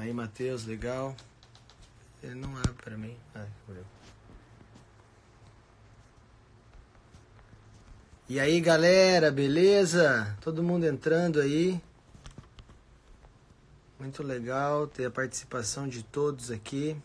Aí, Matheus, legal. Ele não abre pra mim. Abriu. E aí, galera, beleza? Todo mundo entrando aí. Muito legal ter a participação de todos aqui.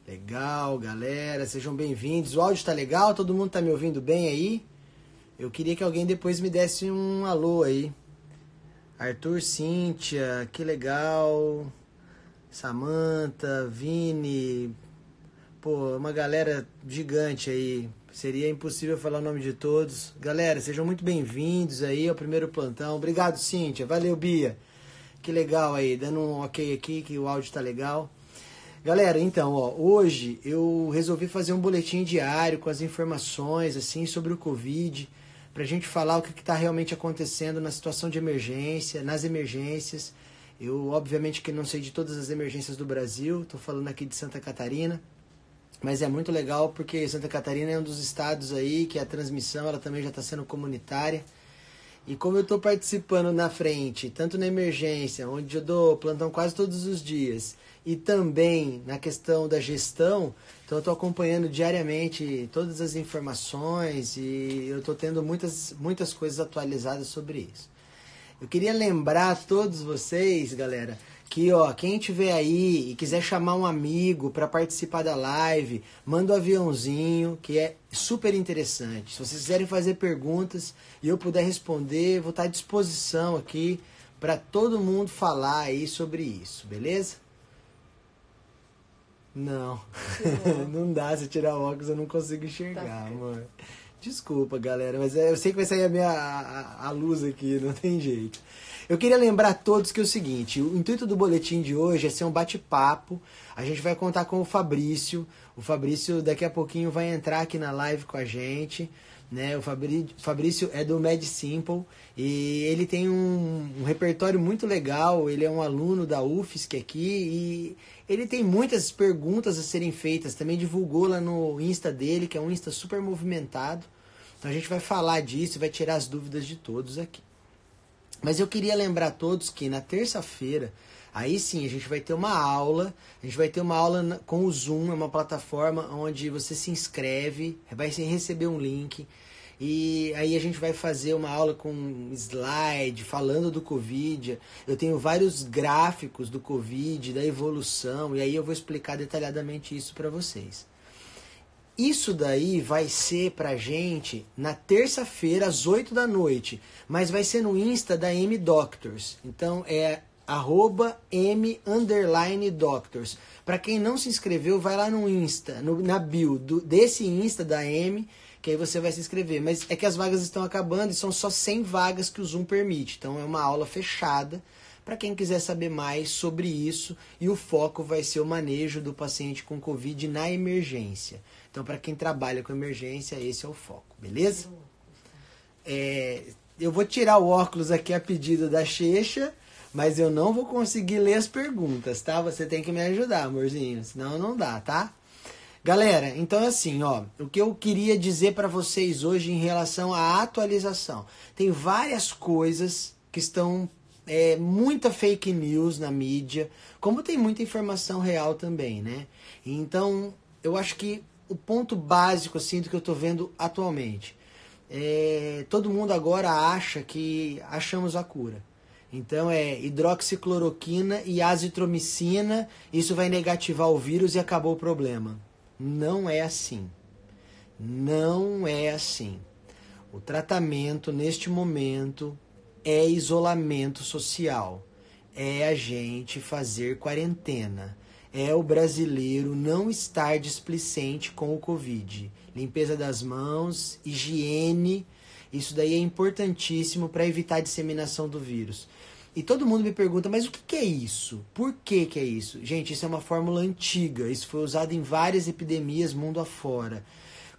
Legal, galera, sejam bem-vindos. O áudio tá legal? Todo mundo tá me ouvindo bem aí? Eu queria que alguém depois me desse um alô aí. Arthur, Cíntia, que legal. Samantha, Vini. Pô, uma galera gigante aí. Seria impossível falar o nome de todos. Galera, sejam muito bem-vindos aí ao primeiro plantão. Obrigado, Cíntia. Valeu, Bia. Que legal aí. Dando um ok aqui que o áudio tá legal. Galera, então, hoje eu resolvi fazer um boletim diário com as informações assim sobre o Covid, pra gente falar o que está realmente acontecendo na situação de emergência, nas emergências. Eu, obviamente, que não sei de todas as emergências do Brasil, estou falando aqui de Santa Catarina, mas é muito legal porque Santa Catarina é um dos estados aí que a transmissão ela também já está sendo comunitária. E como eu estou participando na frente, tanto na emergência, onde eu dou plantão quase todos os dias, e também na questão da gestão, então eu estou acompanhando diariamente todas as informações e eu estou tendo muitas coisas atualizadas sobre isso. Eu queria lembrar a todos vocês, galera, que quem estiver aí e quiser chamar um amigo para participar da live, manda um aviãozinho, que é super interessante. Se vocês quiserem fazer perguntas e eu puder responder, vou estar à disposição aqui para todo mundo falar aí sobre isso, beleza? Não, não dá, se tirar o óculos eu não consigo enxergar, amor. Desculpa, galera, mas eu sei que vai sair a luz aqui, não tem jeito. Eu queria lembrar a todos que é o seguinte, o intuito do boletim de hoje é ser um bate-papo, a gente vai contar com o Fabrício daqui a pouquinho vai entrar aqui na live com a gente, né? O Fabrício é do MedSimple e ele tem um repertório muito legal, ele é um aluno da UFSC aqui e ele tem muitas perguntas a serem feitas, também divulgou lá no Insta dele, que é um Insta super movimentado, então a gente vai falar disso e vai tirar as dúvidas de todos aqui. Mas eu queria lembrar a todos que na terça-feira, aí sim, a gente vai ter uma aula com o Zoom, é uma plataforma onde você se inscreve, vai receber um link, e aí a gente vai fazer uma aula com slide, falando do Covid, eu tenho vários gráficos do Covid, da evolução, e aí eu vou explicar detalhadamente isso para vocês. Isso daí vai ser pra gente na terça-feira, às 8 da noite. Mas vai ser no Insta da M-Doctors. Então é @M_Doctors. Pra quem não se inscreveu, vai lá no Insta, na bio desse Insta da M, que aí você vai se inscrever. Mas é que as vagas estão acabando e são só 100 vagas que o Zoom permite. Então é uma aula fechada para quem quiser saber mais sobre isso. E o foco vai ser o manejo do paciente com Covid na emergência. Então, para quem trabalha com emergência, esse é o foco, beleza? Eu vou tirar o óculos aqui a pedido da Checha, mas eu não vou conseguir ler as perguntas, tá? Você tem que me ajudar, amorzinho, senão não dá, tá? Galera, então assim, o que eu queria dizer para vocês hoje em relação à atualização. Tem várias coisas que estão, muita fake news na mídia, como tem muita informação real também, né? Então, eu acho que o ponto básico assim do que eu estou vendo atualmente todo mundo agora acha que achamos a cura. Então é hidroxicloroquina e azitromicina, isso vai negativar o vírus e acabou o problema. Não é assim. Não é assim. O tratamento neste momento é isolamento social. É a gente fazer quarentena. É o brasileiro não estar displicente com o Covid. Limpeza das mãos, higiene, isso daí é importantíssimo para evitar a disseminação do vírus. E todo mundo me pergunta, mas o que é isso? Por que é isso? Gente, isso é uma fórmula antiga, isso foi usado em várias epidemias mundo afora.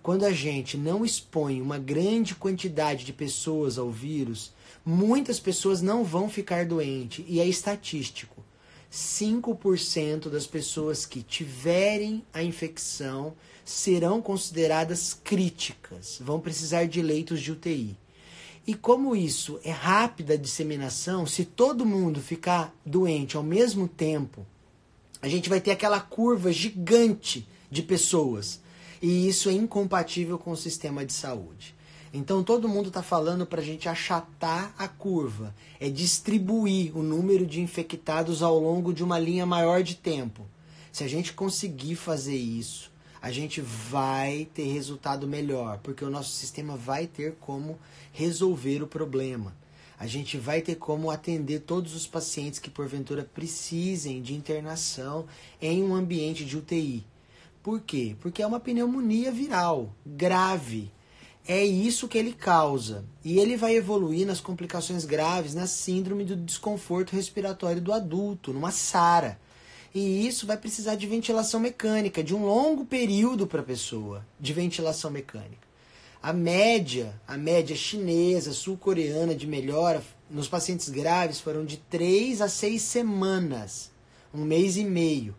Quando a gente não expõe uma grande quantidade de pessoas ao vírus, muitas pessoas não vão ficar doentes, e é estatístico. 5% das pessoas que tiverem a infecção serão consideradas críticas, vão precisar de leitos de UTI. E como isso é rápida a disseminação, se todo mundo ficar doente ao mesmo tempo, a gente vai ter aquela curva gigante de pessoas. E isso é incompatível com o sistema de saúde. Então todo mundo está falando para a gente achatar a curva, é distribuir o número de infectados ao longo de uma linha maior de tempo. Se a gente conseguir fazer isso, a gente vai ter resultado melhor, porque o nosso sistema vai ter como resolver o problema. A gente vai ter como atender todos os pacientes que porventura precisem de internação em um ambiente de UTI. Por quê? Porque é uma pneumonia viral, grave. É isso que ele causa. E ele vai evoluir nas complicações graves, na síndrome do desconforto respiratório do adulto, numa SARA. E isso vai precisar de ventilação mecânica, de um longo período para a pessoa, de ventilação mecânica. A média chinesa, sul-coreana de melhora nos pacientes graves foram de 3 a 6 semanas, 1 mês e meio.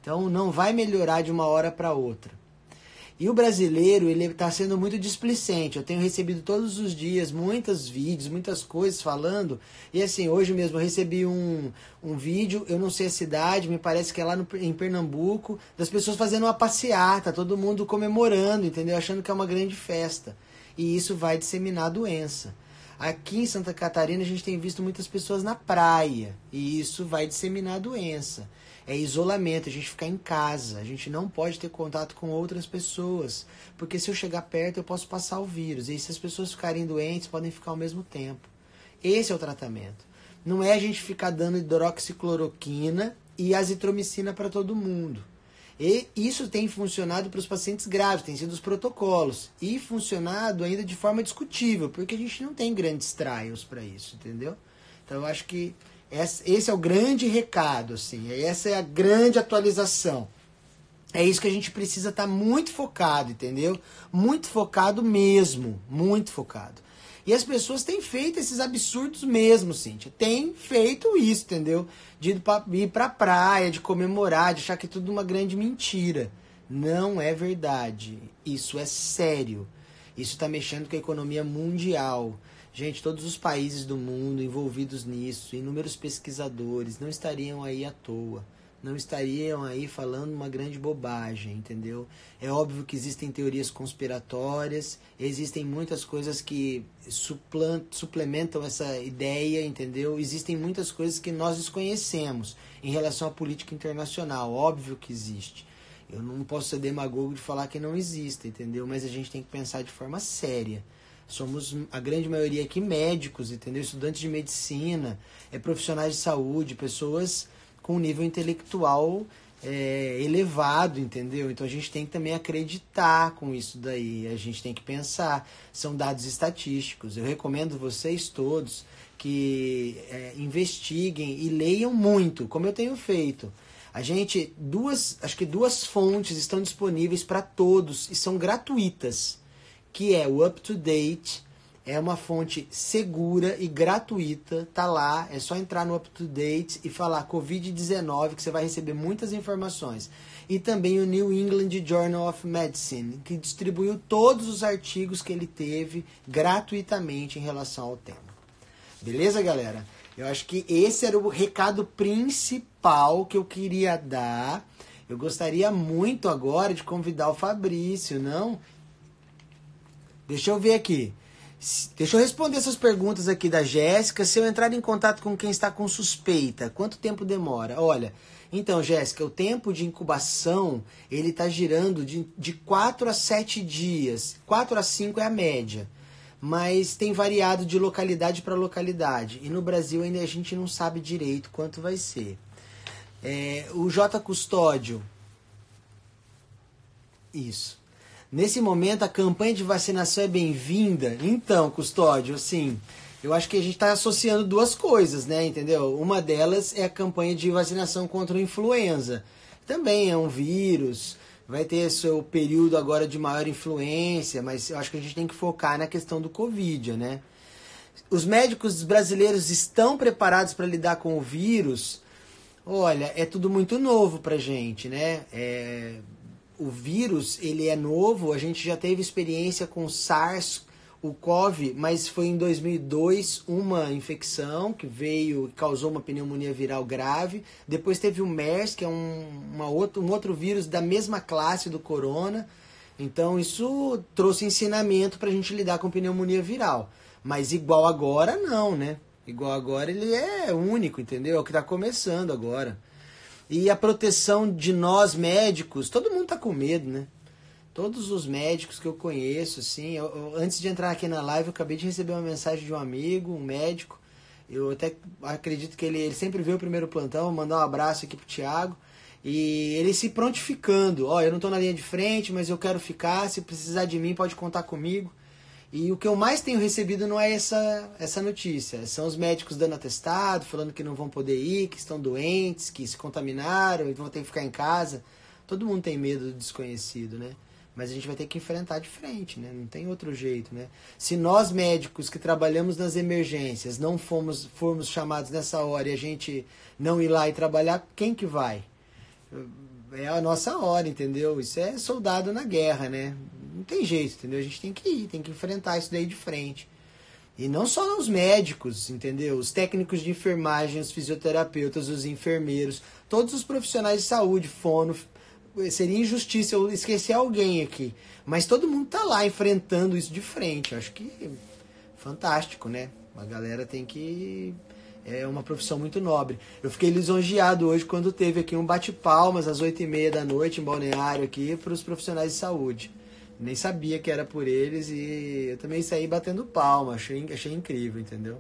Então não vai melhorar de uma hora para outra. E o brasileiro, ele está sendo muito displicente. Eu tenho recebido todos os dias muitos vídeos, muitas coisas falando. E assim, hoje mesmo eu recebi um vídeo, eu não sei a cidade, me parece que é lá em Pernambuco, das pessoas fazendo uma passeata, todo mundo comemorando, entendeu? Achando que é uma grande festa. E isso vai disseminar a doença. Aqui em Santa Catarina a gente tem visto muitas pessoas na praia. E isso vai disseminar a doença. É isolamento, a gente ficar em casa, a gente não pode ter contato com outras pessoas, porque se eu chegar perto eu posso passar o vírus, e se as pessoas ficarem doentes podem ficar ao mesmo tempo. Esse é o tratamento. Não é a gente ficar dando hidroxicloroquina e azitromicina para todo mundo. E isso tem funcionado para os pacientes graves, tem sido os protocolos, e funcionado ainda de forma discutível, porque a gente não tem grandes trials para isso, entendeu? Então eu acho que esse é o grande recado, assim, essa é a grande atualização. É isso que a gente precisa estar muito focado, entendeu? Muito focado mesmo, muito focado. E as pessoas têm feito esses absurdos mesmo, Cíntia. Tem feito isso, entendeu? De ir pra praia, de comemorar, de achar que é tudo uma grande mentira. Não é verdade. Isso é sério. Isso está mexendo com a economia mundial. Gente, todos os países do mundo envolvidos nisso, inúmeros pesquisadores, não estariam aí à toa. Não estariam aí falando uma grande bobagem, entendeu? É óbvio que existem teorias conspiratórias, existem muitas coisas que suplementam essa ideia, entendeu? Existem muitas coisas que nós desconhecemos em relação à política internacional, óbvio que existe. Eu não posso ser demagogo de falar que não existe, entendeu? Mas a gente tem que pensar de forma séria. Somos, a grande maioria aqui, médicos, entendeu? Estudantes de medicina, profissionais de saúde, pessoas com um nível intelectual elevado, entendeu? Então a gente tem que também acreditar com isso daí, a gente tem que pensar, são dados estatísticos. Eu recomendo vocês todos que investiguem e leiam muito, como eu tenho feito. A gente, acho que duas fontes estão disponíveis para todos e são gratuitas, que é o UpToDate, é uma fonte segura e gratuita, tá lá, é só entrar no UpToDate e falar Covid-19, que você vai receber muitas informações. E também o New England Journal of Medicine, que distribuiu todos os artigos que ele teve gratuitamente em relação ao tema. Beleza, galera? Eu acho que esse era o recado principal que eu queria dar. Eu gostaria muito agora de convidar o Fabrício, não? Deixa eu ver aqui. Deixa eu responder essas perguntas aqui da Jéssica. Se eu entrar em contato com quem está com suspeita, quanto tempo demora? Olha, então, Jéssica, o tempo de incubação, ele está girando de 4 a 7 dias. 4 a 5 é a média. Mas tem variado de localidade para localidade. E no Brasil ainda a gente não sabe direito quanto vai ser. O J Custódio. Isso. Nesse momento, a campanha de vacinação é bem-vinda. Então, Custódio, assim, eu acho que a gente está associando duas coisas, né? Entendeu? Uma delas é a campanha de vacinação contra a influenza. Também é um vírus, vai ter seu período agora de maior influência, mas eu acho que a gente tem que focar na questão do Covid, né? Os médicos brasileiros estão preparados para lidar com o vírus? Olha, é tudo muito novo pra gente, né? O vírus, ele é novo, a gente já teve experiência com SARS, o COVID, mas foi em 2002 uma infecção que veio e causou uma pneumonia viral grave. Depois teve o MERS, que é um outro vírus da mesma classe do corona. Então isso trouxe ensinamento para a gente lidar com pneumonia viral. Mas igual agora, não, né? Igual agora ele é único, entendeu? É o que está começando agora. E a proteção de nós médicos, todo mundo tá com medo, né? Todos os médicos que eu conheço, assim, antes de entrar aqui na live, eu acabei de receber uma mensagem de um amigo, um médico. Eu até acredito que ele sempre vê o primeiro plantão, mandar um abraço aqui pro Thiago. E ele se prontificando, eu não tô na linha de frente, mas eu quero ficar, se precisar de mim pode contar comigo. E o que eu mais tenho recebido não é essa notícia, são os médicos dando atestado, falando que não vão poder ir, que estão doentes, que se contaminaram e vão ter que ficar em casa. Todo mundo tem medo do desconhecido, né? Mas a gente vai ter que enfrentar de frente, né? Não tem outro jeito, né? Se nós médicos que trabalhamos nas emergências não formos chamados nessa hora e a gente não ir lá e trabalhar, quem que vai? É a nossa hora, entendeu? Isso é soldado na guerra, né? Não tem jeito, entendeu? A gente tem que ir, tem que enfrentar isso daí de frente. E não só os médicos, entendeu? Os técnicos de enfermagem, os fisioterapeutas, os enfermeiros, todos os profissionais de saúde, fono. Seria injustiça eu esquecer alguém aqui. Mas todo mundo tá lá enfrentando isso de frente. Eu acho que fantástico, né? A galera tem que... É uma profissão muito nobre. Eu fiquei lisonjeado hoje quando teve aqui um bate-palmas às 8h30 da noite em Balneário aqui para os profissionais de saúde. Nem sabia que era por eles e eu também saí batendo palma. Achei incrível, entendeu?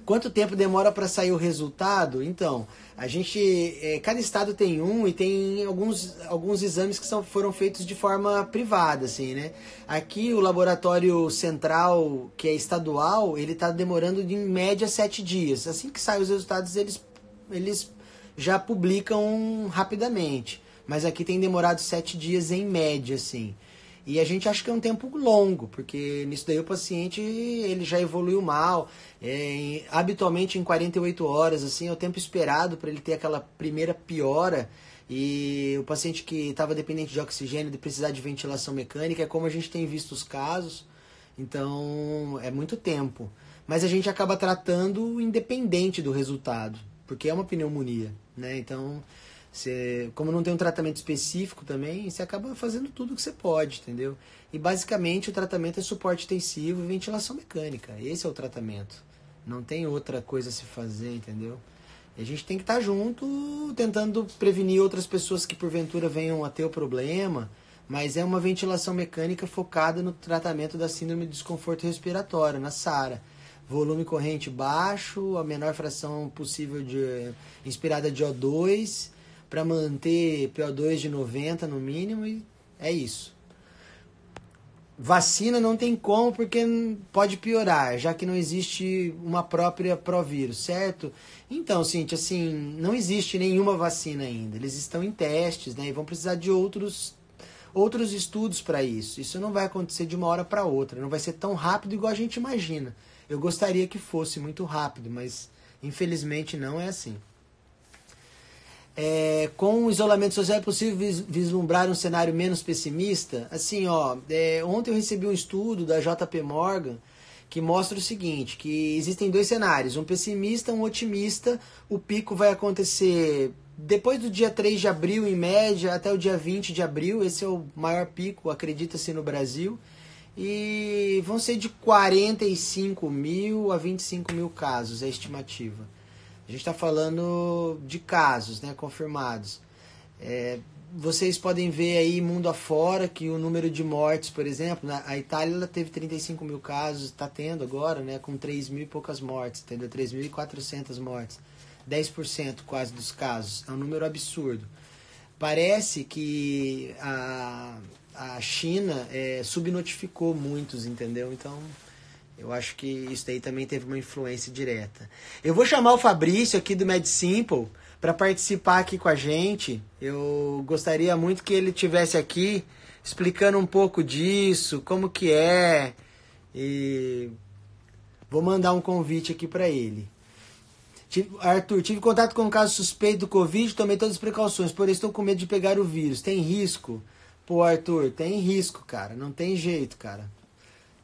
Quanto tempo demora para sair o resultado? Então, a gente, cada estado tem um e tem alguns exames que foram feitos de forma privada, assim, né? Aqui o laboratório central, que é estadual, ele está demorando em média 7 dias. Assim que saem os resultados, eles já publicam rapidamente. Mas aqui tem demorado 7 dias em média, assim. E a gente acha que é um tempo longo, porque nisso daí o paciente ele já evoluiu mal. Habitualmente em 48 horas, assim, é o tempo esperado para ele ter aquela primeira piora. E o paciente que estava dependente de oxigênio, de precisar de ventilação mecânica, é como a gente tem visto os casos. Então, é muito tempo. Mas a gente acaba tratando independente do resultado, porque é uma pneumonia, né? Então... como não tem um tratamento específico também, você acaba fazendo tudo que você pode, entendeu? E basicamente o tratamento é suporte intensivo e ventilação mecânica. Esse é o tratamento. Não tem outra coisa a se fazer, entendeu? E a gente tem que estar junto, tentando prevenir outras pessoas que porventura venham a ter o problema, mas é uma ventilação mecânica focada no tratamento da síndrome de desconforto respiratório, na SARA. Volume corrente baixo, a menor fração possível inspirada de O2, para manter PO2 de 90 no mínimo, e é isso. Vacina não tem como, porque pode piorar, já que não existe uma própria provírus, certo? Então, Cíntia, assim, não existe nenhuma vacina ainda. Eles estão em testes, né? E vão precisar de outros estudos para isso. Isso não vai acontecer de uma hora para outra. Não vai ser tão rápido igual a gente imagina. Eu gostaria que fosse muito rápido, mas infelizmente não é assim. Com o isolamento social é possível vislumbrar um cenário menos pessimista? Assim, ontem eu recebi um estudo da JP Morgan que mostra o seguinte, que existem 2 cenários, um pessimista, um otimista. O pico vai acontecer depois do dia 3 de abril, em média, até o dia 20 de abril. Esse é o maior pico, acredita-se, no Brasil. E vão ser de 45 mil a 25 mil casos, é a estimativa. A gente está falando de casos, né, confirmados. Vocês podem ver aí mundo afora que o número de mortes, por exemplo, a Itália ela teve 35 mil casos, está tendo agora, né, com 3 mil e poucas mortes, entendeu? 3.400 mortes. 10% quase dos casos. É um número absurdo. Parece que a China subnotificou muitos, entendeu? Então... eu acho que isso daí também teve uma influência direta. Eu vou chamar o Fabrício aqui do MedSimple para participar aqui com a gente. Eu gostaria muito que ele estivesse aqui explicando um pouco disso, como que é. E vou mandar um convite aqui para ele. Arthur, tive contato com um caso suspeito do Covid, tomei todas as precauções, porém estou com medo de pegar o vírus. Tem risco? Pô, Arthur, tem risco, cara. Não tem jeito, cara.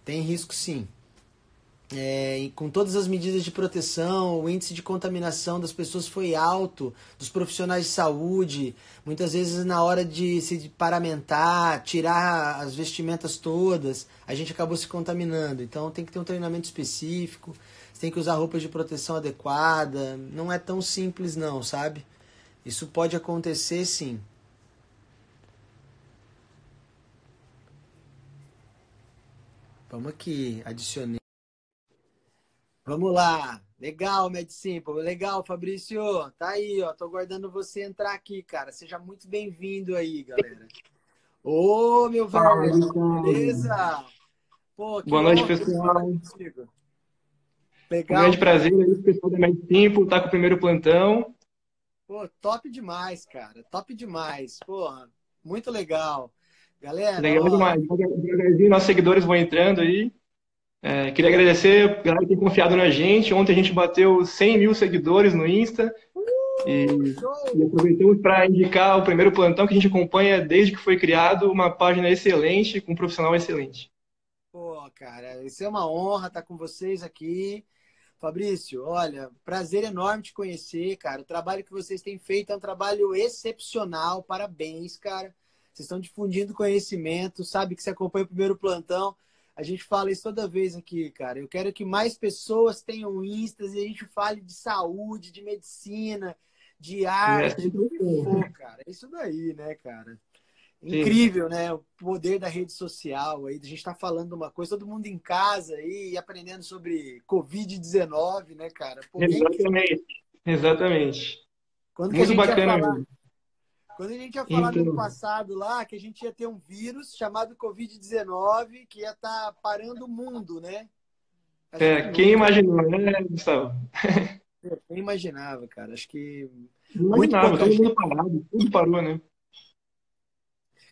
Tem risco sim. E com todas as medidas de proteção, o índice de contaminação das pessoas foi alto, dos profissionais de saúde. Muitas vezes na hora de se paramentar, tirar as vestimentas todas, a gente acabou se contaminando. Então tem que ter um treinamento específico, você tem que usar roupas de proteção adequada. Não é tão simples não, sabe? Isso pode acontecer sim. Vamos aqui, adicionei. Vamos lá. Legal, MedSimple. Legal, Fabrício. Tá aí, ó. Tô aguardando você entrar aqui, cara. Seja muito bem-vindo aí, galera. Ô, meu Fala, velho. Ricardo. Beleza? Pô, que Boa noite, honra falar pessoal. contigo. Um Legal, grande cara. prazer aí, pessoal da Mais Tempo, tá com o primeiro plantão. Pô, top demais, cara. Top demais. Porra, muito legal. Galera, Legal ó. demais. Devagarzinho, nossos seguidores vão entrando aí. Queria agradecer a galera que tem confiado na gente. Ontem a gente bateu 100 mil seguidores no Insta e Show! aproveitamos para indicar o primeiro plantão que a gente acompanha desde que foi criado, uma página excelente, com um profissional excelente. Pô, cara, isso é uma honra estar com vocês aqui. Fabrício, olha, prazer enorme te conhecer, cara. O trabalho que vocês têm feito é um trabalho excepcional. Parabéns, cara. Vocês estão difundindo conhecimento, sabe que você acompanha o primeiro plantão. A gente fala isso toda vez aqui, cara. Eu quero que mais pessoas tenham Instas e a gente fale de saúde, de medicina, de É arte, sempre do que bom. for, cara. É isso daí, né, cara? Sim, Incrível, né? O poder da rede social aí, a gente está falando de uma coisa, todo mundo em casa aí, e aprendendo sobre Covid-19, né, cara? Pô, quem que... exatamente. Exatamente. Quando que a Muito gente ia bacana falar? mesmo. Quando a gente ia falar no ano Então, passado lá que a gente ia ter um vírus chamado Covid-19 que ia estar parando o mundo, né? A gente quem nunca imaginou, né, Gustavo? nem imaginava, cara. Acho que Não muito imaginava, pouca todo gente. mundo parado, tudo parou, né?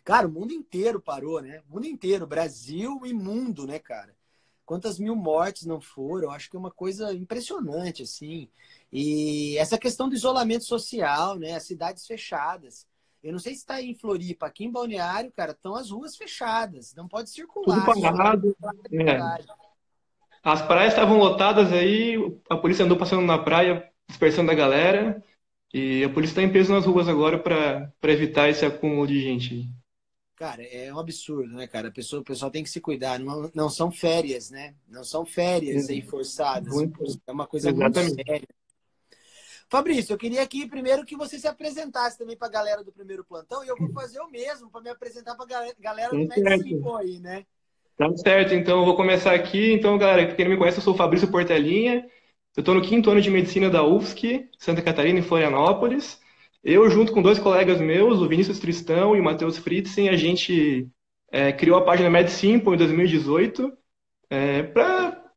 Cara, o mundo inteiro parou, né? O mundo inteiro, Brasil e mundo, né, cara? Quantas mil mortes não foram? Acho que é uma coisa impressionante, assim. E essa questão do isolamento social, né? As cidades fechadas. Eu não sei se está aí em Floripa, aqui em Balneário, cara, estão as ruas fechadas. Não pode Tudo circular, só pode parado. circular É. cidade. As praias estavam lotadas aí, a polícia andou passando na praia, dispersando a galera, e a polícia está em peso nas ruas agora para evitar esse acúmulo de gente. Cara, é um absurdo, né, cara? O pessoal tem que se cuidar. Não, não são férias, né? Não são férias aí forçadas. Muito, É uma coisa muito exatamente. séria. Fabrício, eu queria aqui primeiro que você se apresentasse também para a galera do primeiro plantão e eu vou fazer o mesmo para me apresentar para a galera Tá do Med certo. Simple aí, né? Tá certo, então eu vou começar aqui. Então, galera, pra quem não me conhece, eu sou o Fabrício Portelinha. Eu estou no quinto ano de medicina da UFSC, Santa Catarina, em Florianópolis. Eu, junto com dois colegas meus, o Vinícius Tristão e o Matheus Fritzen, a gente criou a página MedSimple em 2018 para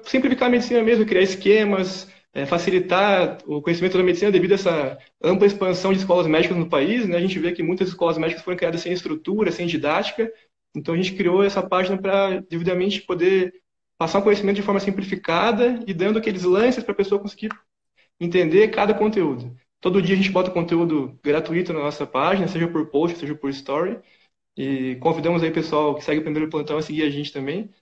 simplificar a medicina mesmo, criar esquemas, facilitar o conhecimento da medicina devido a essa ampla expansão de escolas médicas no país, né? A gente vê que muitas escolas médicas foram criadas sem estrutura, sem didática, então a gente criou essa página para devidamente poder passar o conhecimento de forma simplificada e dando aqueles lances para a pessoa conseguir entender cada conteúdo. Todo dia a gente bota conteúdo gratuito na nossa página, seja por post, seja por story, e convidamos aí o pessoal que segue o primeiro plantão a seguir a gente também.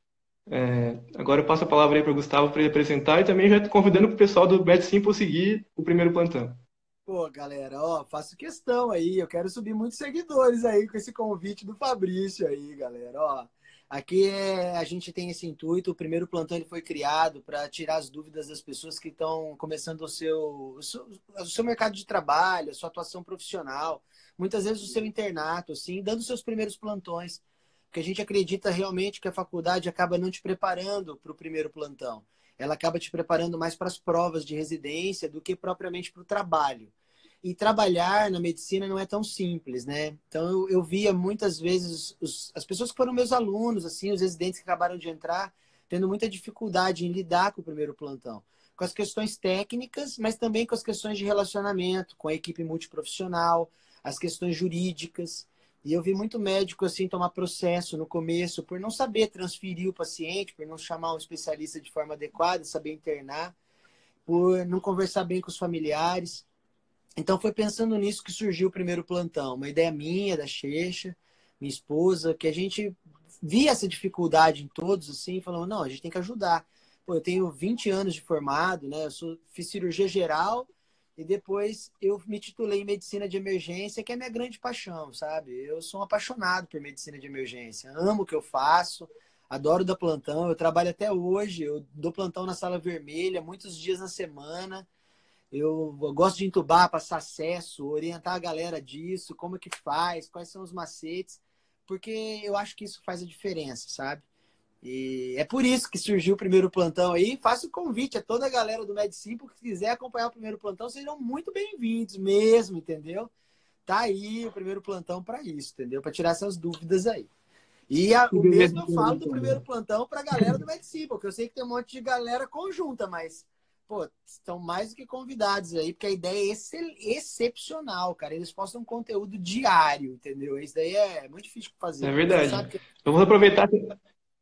Agora eu passo a palavra aí para o Gustavo para ele apresentar e também já convidando para o pessoal do Med Simple seguir o primeiro plantão. Pô, galera, ó, faço questão aí. Eu quero subir muitos seguidores aí com esse convite do Fabrício aí, galera. Ó, aqui a gente tem esse intuito. O primeiro plantão ele foi criado para tirar as dúvidas das pessoas que estão começando o seu mercado de trabalho, a sua atuação profissional, muitas vezes o seu internato, assim, dando seus primeiros plantões. Porque a gente acredita realmente que a faculdade acaba não te preparando para o primeiro plantão. Ela acaba te preparando mais para as provas de residência do que propriamente para o trabalho. E trabalhar na medicina não é tão simples, né? Então eu via muitas vezes as pessoas que foram meus alunos, assim, os residentes que acabaram de entrar, tendo muita dificuldade em lidar com o primeiro plantão. Com as questões técnicas, mas também com as questões de relacionamento, com a equipe multiprofissional, as questões jurídicas. E eu vi muito médico assim tomar processo no começo por não saber transferir o paciente, por não chamar um especialista de forma adequada, saber internar. por não conversar bem com os familiares. Então foi pensando nisso que surgiu o primeiro plantão. Uma ideia minha, da Checha, minha esposa, que a gente via essa dificuldade em todos, assim, falando, não, a gente tem que ajudar. Pô, eu tenho 20 anos de formado, né? Fiz cirurgia geral e depois eu me titulei em medicina de emergência, que é a minha grande paixão, sabe? Eu sou um apaixonado por medicina de emergência. Amo o que eu faço, adoro dar plantão. Eu trabalho até hoje, eu dou plantão na Sala Vermelha, muitos dias na semana. Eu gosto de entubar, passar acesso, orientar a galera disso, como é que faz, quais são os macetes, porque eu acho que isso faz a diferença, sabe? E é por isso que surgiu o primeiro plantão aí. Faço o convite a toda a galera do MedSimple que quiser acompanhar o primeiro plantão, sejam muito bem-vindos mesmo, entendeu? Tá aí o primeiro plantão para isso, entendeu? Para tirar essas dúvidas aí. E o mesmo eu falo do primeiro plantão para a galera do MedSimple, porque eu sei que tem um monte de galera conjunta, mas pô, estão mais do que convidados aí, porque a ideia é excepcional, cara. Eles postam conteúdo diário, entendeu? Isso daí é muito difícil de É fazer. Você verdade. sabe que...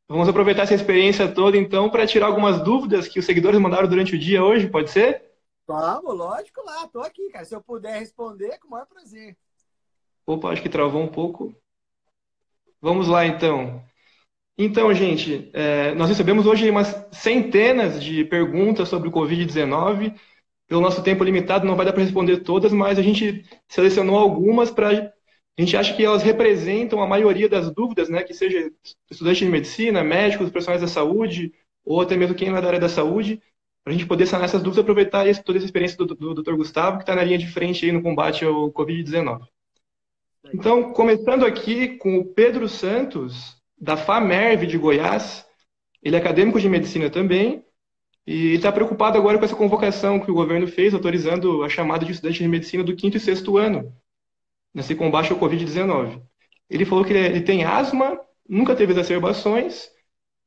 Vamos aproveitar essa experiência toda, então, para tirar algumas dúvidas que os seguidores mandaram durante o dia hoje, pode ser? Vamos, lógico lá, tô aqui, cara. Se eu puder responder, com o maior prazer. Opa, acho que travou um pouco. Vamos lá, então. Então, gente, nós recebemos hoje umas centenas de perguntas sobre o Covid-19. Pelo nosso tempo limitado, não vai dar para responder todas, mas a gente selecionou algumas para... A gente acha que elas representam a maioria das dúvidas, né? Que seja estudante de medicina, médicos, profissionais da saúde, ou até mesmo quem não é da área da saúde, para a gente poder sanar essas dúvidas e aproveitar toda essa experiência do Dr. Gustavo, que está na linha de frente aí no combate ao Covid-19. Então, começando aqui com o Pedro Santos, da FAMERV de Goiás. Ele é acadêmico de medicina também, e está preocupado agora com essa convocação que o governo fez, autorizando a chamada de estudante de medicina do quinto e sexto ano, nesse combate ao Covid-19. Ele falou que ele tem asma, nunca teve exacerbações,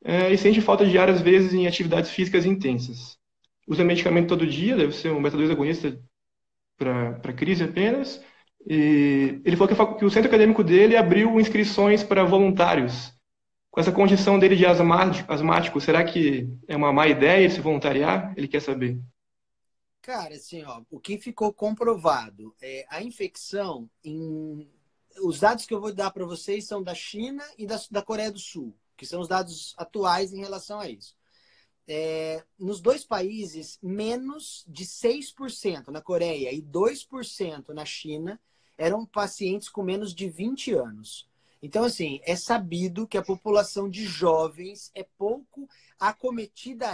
e sente falta de ar, às vezes, em atividades físicas intensas. Usa medicamento todo dia, deve ser um beta-2 agonista para crise apenas. E ele falou que o centro acadêmico dele abriu inscrições para voluntários. Com essa condição dele de asmático, será que é uma má ideia ele se voluntariar? Ele quer saber. Cara, assim, ó, o que ficou comprovado é a infecção em... Os dados que eu vou dar para vocês são da China e da Coreia do Sul, que são os dados atuais em relação a isso. Nos dois países, menos de 6% na Coreia e 2% na China eram pacientes com menos de 20 anos. Então, assim, é sabido que a população de jovens é pouco acometida,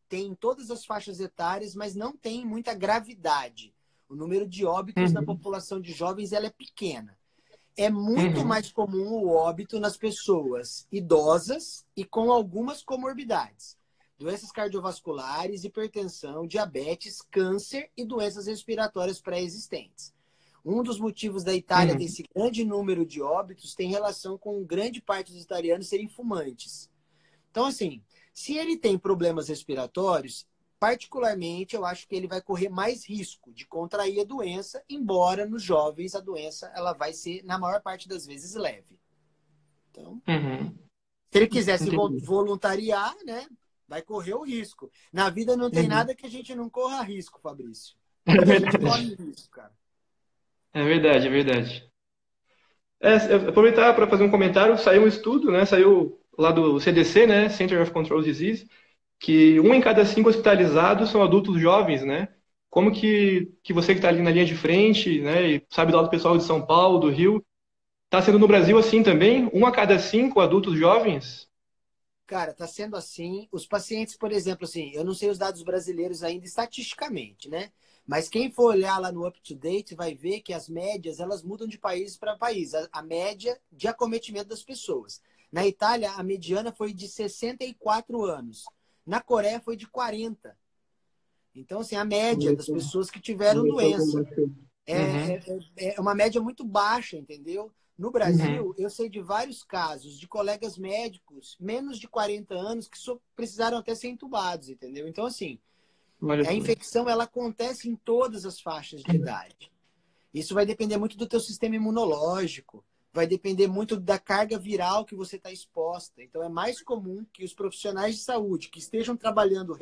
tem em todas as faixas etárias, mas não tem muita gravidade. O número de óbitos na população de jovens ela é pequena. É muito mais comum o óbito nas pessoas idosas e com algumas comorbidades. Doenças cardiovasculares, hipertensão, diabetes, câncer e doenças respiratórias pré-existentes. Um dos motivos da Itália ter esse grande número de óbitos tem relação com grande parte dos italianos serem fumantes. Então, assim, se ele tem problemas respiratórios, particularmente eu acho que ele vai correr mais risco de contrair a doença, embora nos jovens a doença ela vai ser, na maior parte das vezes, leve. Então, se ele quiser se voluntariar, né, vai correr o risco. Na vida não tem nada que a gente não corra risco, Fabrício. Tudo a gente corre risco, cara. É verdade, é verdade. Aproveitar para fazer um comentário, saiu um estudo, né, saiu lá do CDC, né, Center of Control Disease, que 1 em cada 5 hospitalizados são adultos jovens, né? Como que você que está ali na linha de frente, né, e sabe do lado pessoal de São Paulo, do Rio, está sendo no Brasil assim também? 1 a cada 5 adultos jovens? Cara, está sendo assim. Os pacientes, por exemplo, assim, eu não sei os dados brasileiros ainda estatisticamente, né? Mas quem for olhar lá no UpToDate vai ver que as médias, elas mudam de país para país. A média de acometimento das pessoas. Na Itália, a mediana foi de 64 anos. Na Coreia, foi de 40. Então, assim, a média das pessoas que tiveram doença é uma média muito baixa, entendeu? No Brasil, eu sei de vários casos de colegas médicos, menos de 40 anos, que só precisaram até ser entubados, entendeu? Então, assim, a infecção, ela acontece em todas as faixas de idade. Isso vai depender muito do teu sistema imunológico, vai depender muito da carga viral que você está exposta. Então, é mais comum que os profissionais de saúde que estejam trabalhando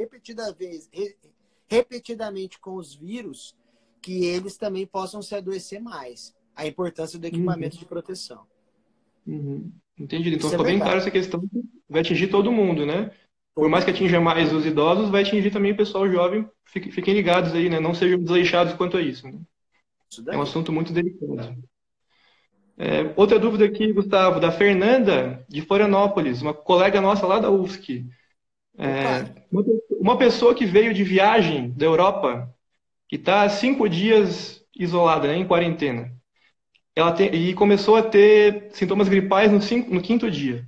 repetidamente com os vírus, que eles também possam se adoecer mais. A importância do equipamento Uhum. de proteção. Uhum. Entendido. Então Isso é ficou bem verdade. claro essa questão que vai atingir todo mundo, né? Por Todo mais que mundo. atinja mais os idosos, vai atingir também o pessoal jovem. Fiquem ligados aí, né? Não sejam desleixados quanto a isso, né? Isso É um daí. assunto muito delicado. Outra dúvida aqui, Gustavo, da Fernanda, de Florianópolis, uma colega nossa lá da UFSC. Opa! Uma pessoa que veio de viagem da Europa, que está 5 dias isolada, né, em quarentena. E começou a ter sintomas gripais no quinto dia.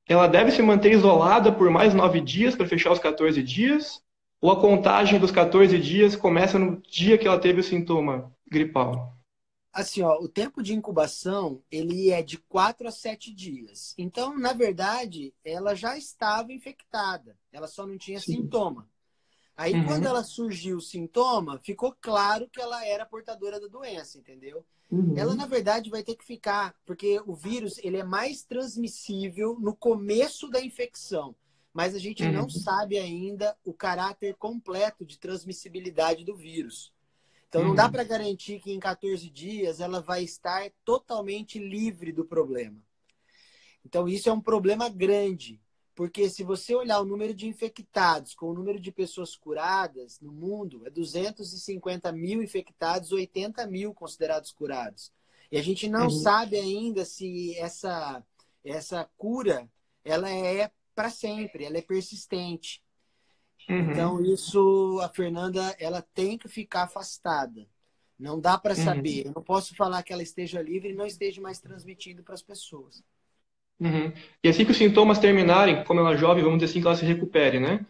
Ela deve se manter isolada por mais 9 dias para fechar os 14 dias? Ou a contagem dos 14 dias começa no dia que ela teve o sintoma gripal? Assim, ó, o tempo de incubação, ele é de 4 a 7 dias. Então, na verdade, ela já estava infectada. Ela só não tinha Sim. sintoma. Aí, quando Uhum, ela surgiu o sintoma, ficou claro que ela era portadora da doença, entendeu? Ela, na uhum, verdade, vai ter que ficar, porque o vírus ele é mais transmissível no começo da infecção, mas a gente não uhum, sabe ainda o caráter completo de transmissibilidade do vírus. Então, não dá uhum, para garantir que em 14 dias ela vai estar totalmente livre do problema. Então, isso é um problema grande, porque se você olhar o número de infectados com o número de pessoas curadas no mundo, é 250 mil infectados, 80 mil considerados curados. E a gente não uhum, sabe ainda se essa cura ela é para sempre, ela é persistente. Então, uhum, isso, a Fernanda, ela tem que ficar afastada. Não dá para uhum, saber. Eu não posso falar que ela esteja livre e não esteja mais transmitindo para as pessoas. uhum. E assim que os sintomas terminarem, como ela é jovem, vamos dizer assim que ela se recupere, né?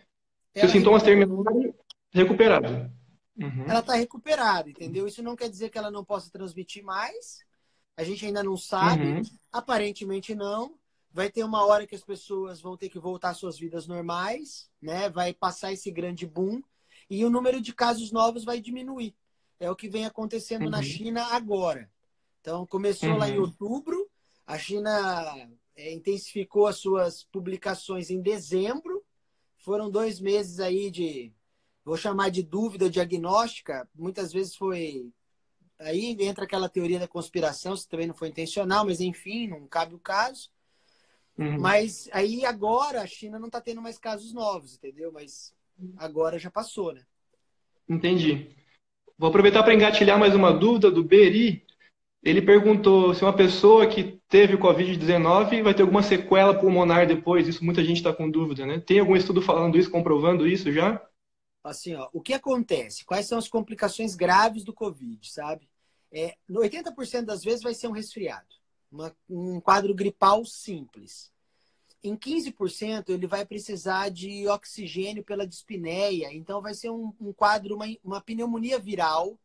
Se os Ela sintomas recuperou. terminarem, recuperado. Uhum, Ela está recuperada, entendeu? Isso não quer dizer que ela não possa transmitir mais. A gente ainda não sabe. uhum, Aparentemente não. Vai ter uma hora que as pessoas vão ter que voltar às suas vidas normais, né? Vai passar esse grande boom e o número de casos novos vai diminuir. É o que vem acontecendo na uhum, China agora. Então, começou lá em uhum, outubro, a China intensificou as suas publicações em dezembro. Foram 2 meses aí de, vou chamar de dúvida diagnóstica. Muitas vezes foi. Aí entra aquela teoria da conspiração, se também não foi intencional, mas enfim, não cabe o caso. uhum. Mas aí agora a China não está tendo mais casos novos, entendeu? Mas agora já passou, né? Entendi. Vou aproveitar para engatilhar mais uma dúvida do Beri. Ele perguntou se uma pessoa que teve o Covid-19 vai ter alguma sequela pulmonar depois. Isso muita gente está com dúvida, né? Tem algum estudo falando isso, comprovando isso já? Assim, ó, o que acontece? Quais são as complicações graves do Covid, sabe? No 80% das vezes vai ser um resfriado, um quadro gripal simples. Em 15% ele vai precisar de oxigênio pela dispneia, então vai ser um quadro, uma pneumonia viral,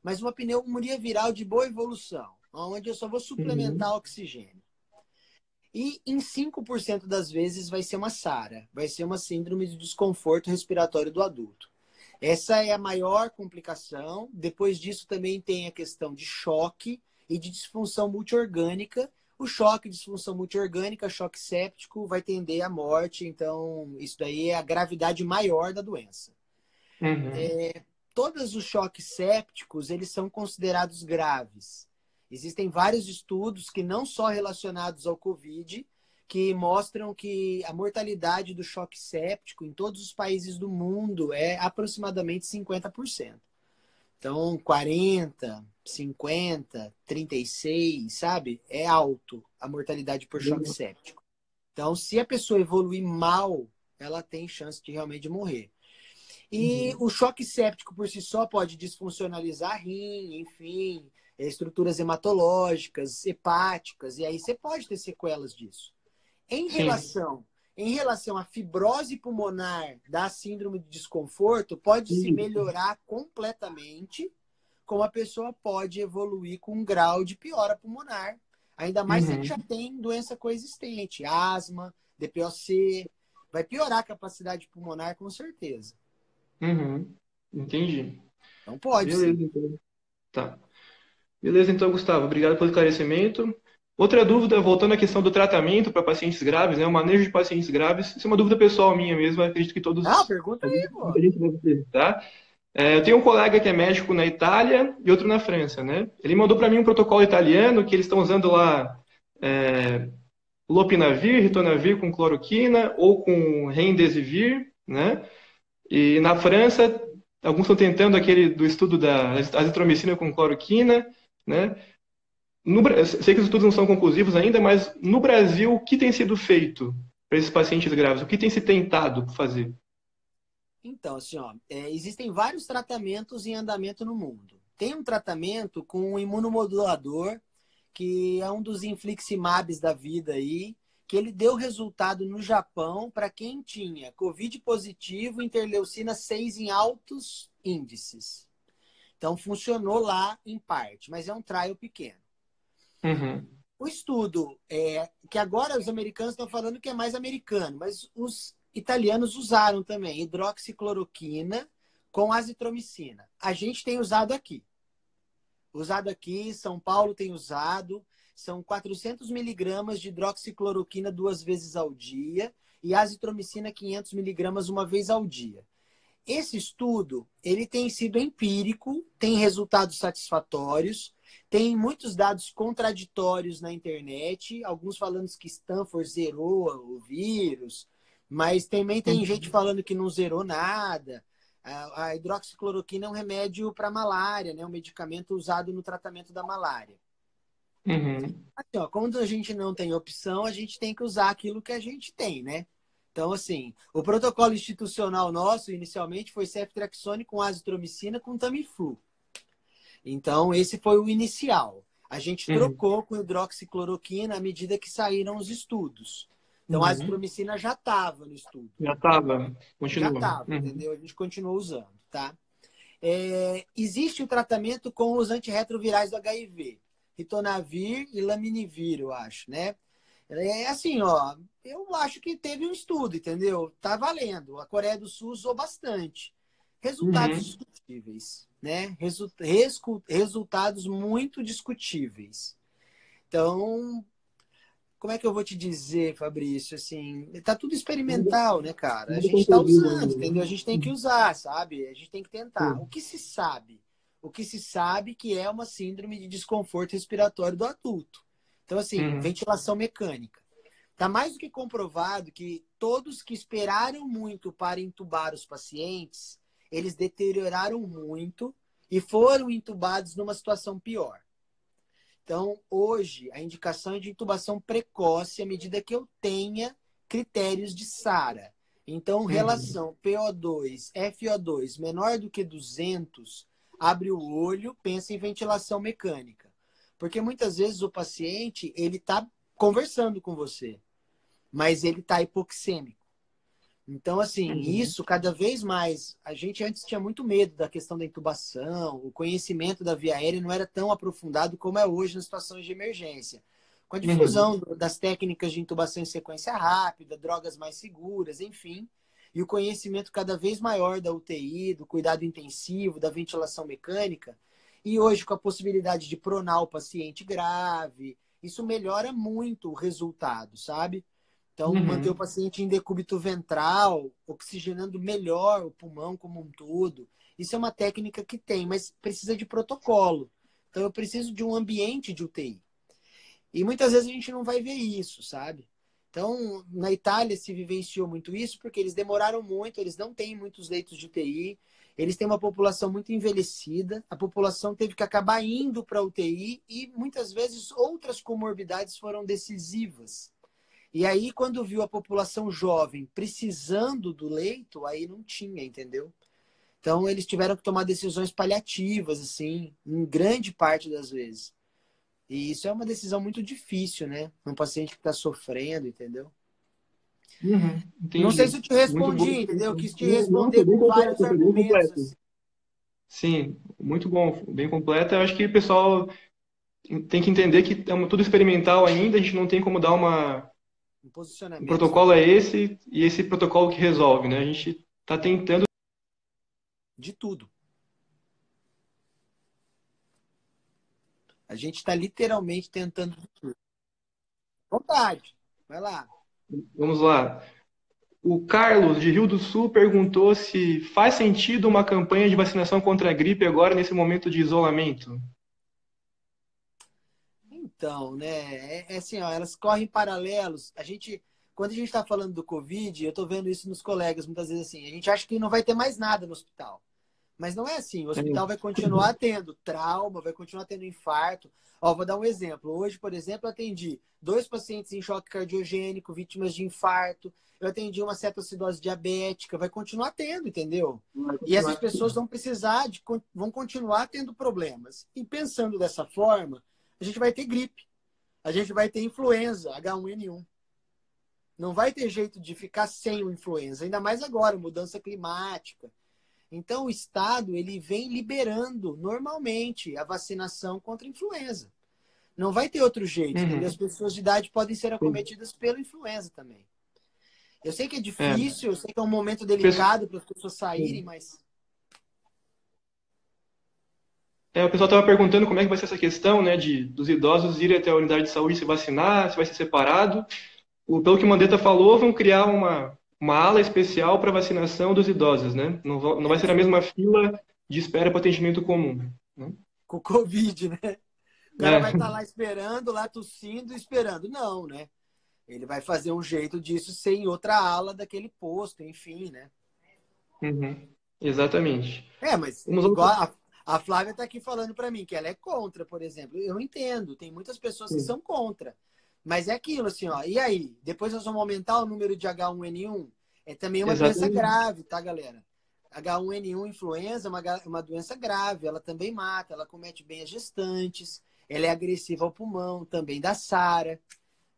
mas uma pneumonia viral de boa evolução, onde eu só vou Uhum, suplementar oxigênio. E em 5% das vezes vai ser uma SARA, vai ser uma síndrome de desconforto respiratório do adulto. Essa é a maior complicação. Depois disso também tem a questão de choque e de disfunção multiorgânica. O choque, disfunção multiorgânica, choque séptico vai tender à morte. Então, isso daí é a gravidade maior da doença. uhum, Todos os choques sépticos, eles são considerados graves. Existem vários estudos que não só relacionados ao COVID, que mostram que a mortalidade do choque séptico em todos os países do mundo é aproximadamente 50%. Então, 40, 50, 36, sabe? É alto a mortalidade por choque séptico. Então, se a pessoa evoluir mal, ela tem chance de realmente morrer. E uhum, o choque séptico por si só pode desfuncionalizar rim, enfim, estruturas hematológicas, hepáticas, e aí você pode ter sequelas disso. Em sim. relação, em relação à fibrose pulmonar da síndrome de desconforto, pode se Isso. melhorar completamente, como a pessoa pode evoluir com um grau de piora pulmonar. Ainda mais se ele já Uhum, tem doença coexistente, asma, DPOC, vai piorar a capacidade pulmonar com certeza. uhum. Entendi. Então pode Beleza, sim. então. Tá. Beleza, então, Gustavo. Obrigado pelo esclarecimento. Outra dúvida, voltando à questão do tratamento para pacientes graves, né, o manejo de pacientes graves, isso é uma dúvida pessoal minha mesmo, acredito que Ah, todos, pergunta aí, pô. muita gente deve ter, tá? Eu tenho um colega que é médico na Itália e outro na França, né? Ele mandou para mim um protocolo italiano que eles estão usando lá lopinavir, ritonavir com cloroquina ou com remdesivir, né? E na França, alguns estão tentando aquele do estudo da azitromicina com cloroquina, né? Eu sei que os estudos não são conclusivos ainda, mas no Brasil, o que tem sido feito para esses pacientes graves? O que tem se tentado fazer? Então, assim, ó, existem vários tratamentos em andamento no mundo. Tem um tratamento com um imunomodulador, que é um dos infliximabs da vida aí, que ele deu resultado no Japão para quem tinha Covid positivo, interleucina 6 em altos índices. Então, funcionou lá em parte, mas é um trial pequeno. Uhum. O estudo, que agora os americanos estão falando que é mais americano, mas os italianos usaram também hidroxicloroquina com azitromicina. A gente tem usado aqui. Usado aqui, São Paulo tem usado, são 400 miligramas de hidroxicloroquina 2 vezes ao dia e azitromicina 500 miligramas uma vez ao dia. Esse estudo, ele tem sido empírico, tem resultados satisfatórios, tem muitos dados contraditórios na internet, alguns falando que Stanford zerou o vírus, mas também tem gente falando que não zerou nada. A hidroxicloroquina é um remédio para malária, né? Um medicamento usado no tratamento da malária. Uhum. Assim, ó, quando a gente não tem opção, a gente tem que usar aquilo que a gente tem, né? Então, assim, o protocolo institucional nosso, inicialmente, foi ceftriaxone com azitromicina com Tamiflu. Então, esse foi o inicial. A gente Uhum. trocou com hidroxicloroquina à medida que saíram os estudos. Então, a Uhum. azitromicina já estava no estudo. Já estava. Já Continua. estava, Uhum. entendeu? A gente continuou usando, tá? Existe o tratamento com os antirretrovirais do HIV. Ritonavir e Laminivir, eu acho, né? É assim, ó, eu acho que teve um estudo, entendeu? Tá valendo. A Coreia do Sul usou bastante. Resultados Uhum. discutíveis, né? Resultados muito discutíveis. Então, como é que eu vou te dizer, Fabrício? Assim, tá tudo experimental, né, cara? A Nada gente tá conclusivo usando, ainda, né? entendeu? A gente tem que usar, sabe? A gente tem que tentar. O Sim. que se sabe? O que se sabe que é uma síndrome de desconforto respiratório do adulto. Então, assim, Uhum. ventilação mecânica. Tá mais do que comprovado que todos que esperaram muito para entubar os pacientes, eles deterioraram muito e foram entubados numa situação pior. Então, hoje, a indicação é de intubação precoce à medida que eu tenha critérios de SARA. Então, Uhum. relação PO2, FO2 menor do que 200, abre o olho, pensa em ventilação mecânica. Porque muitas vezes o paciente, ele está conversando com você, mas ele está hipoxêmico. Então, assim, Uhum. isso cada vez mais. A gente antes tinha muito medo da questão da intubação, o conhecimento da via aérea não era tão aprofundado como é hoje nas situações de emergência. Com a Uhum. difusão das técnicas de intubação em sequência rápida, drogas mais seguras, enfim, e o conhecimento cada vez maior da UTI, do cuidado intensivo, da ventilação mecânica, e hoje com a possibilidade de pronar o paciente grave, isso melhora muito o resultado, sabe? Então, manter o Uhum. paciente em decúbito ventral, oxigenando melhor o pulmão como um todo. Isso é uma técnica que tem, mas precisa de protocolo. Então, eu preciso de um ambiente de UTI. E muitas vezes a gente não vai ver isso, sabe? Então, na Itália se vivenciou muito isso porque eles demoraram muito, eles não têm muitos leitos de UTI, eles têm uma população muito envelhecida, a população teve que acabar indo para a UTI e muitas vezes outras comorbidades foram decisivas. E aí, quando viu a população jovem precisando do leito, aí não tinha, entendeu? Então, eles tiveram que tomar decisões paliativas, assim, em grande parte das vezes. E isso é uma decisão muito difícil, né? Um paciente que está sofrendo, entendeu? Uhum. Não sei se Entendi. eu te Muito boa respondi, entendeu? Eu explicação. quis te Não, não, responder foi bem com vários completo, foi bem argumentos, completo. assim. Sim, muito bom, bem completo. Eu acho que o pessoal tem que entender que é tudo experimental ainda, a gente não tem como dar Um um posicionamento protocolo é final esse e esse protocolo que resolve, né? A gente está tentando. de tudo. A gente está literalmente tentando de tudo. Vontade. Vai lá. Vamos lá. O Carlos, de Rio do Sul, perguntou se faz sentido uma campanha de vacinação contra a gripe agora, nesse momento de isolamento. Então, né? É assim, ó, elas correm paralelos. Quando a gente está falando do Covid, eu estou vendo isso nos colegas muitas vezes assim. A gente acha que não vai ter mais nada no hospital. Mas não é assim. O hospital vai continuar tendo trauma, vai continuar tendo infarto. Ó, vou dar um exemplo. Hoje, por exemplo, eu atendi 2 pacientes em choque cardiogênico, vítimas de infarto. Eu atendi uma cetoacidose diabética. Vai continuar tendo, entendeu? Vai E essas continuar. pessoas vão continuar tendo problemas. E pensando dessa forma, a gente vai ter gripe, a gente vai ter influenza, H1N1. Não vai ter jeito de ficar sem o influenza, ainda mais agora, mudança climática. Então, o Estado ele vem liberando normalmente a vacinação contra a influenza. Não vai ter outro jeito, entendeu? As Uhum. pessoas de idade podem ser acometidas pela influenza também. Eu sei que é É. difícil, eu sei que é um momento Pesso- delicado para as pessoas saírem, mas o pessoal estava perguntando como é que vai ser essa questão, né, dos idosos irem até a unidade de saúde se vacinar, se vai ser separado. Pelo que o Mandetta falou, vão criar uma ala especial para vacinação dos idosos, né? Não vai é ser a isso aí. mesma fila de espera para atendimento comum, né? Com o Covid, né? O cara vai estar É. lá esperando, lá tossindo, esperando. Não, né? Ele vai fazer um jeito disso ser em outra ala daquele posto, enfim, né? Uhum. Exatamente. É, mas Vamos igual ao... a Flávia está aqui falando para mim que ela é contra, por exemplo. Eu entendo, tem muitas pessoas que são contra. Mas é aquilo assim, ó. E aí? Depois nós vamos aumentar o número de H1N1? É também uma doença Exatamente. grave, tá, galera? H1N1 influenza é uma doença grave, ela também mata, ela comete bem as gestantes, ela é agressiva ao pulmão, também dá SARA.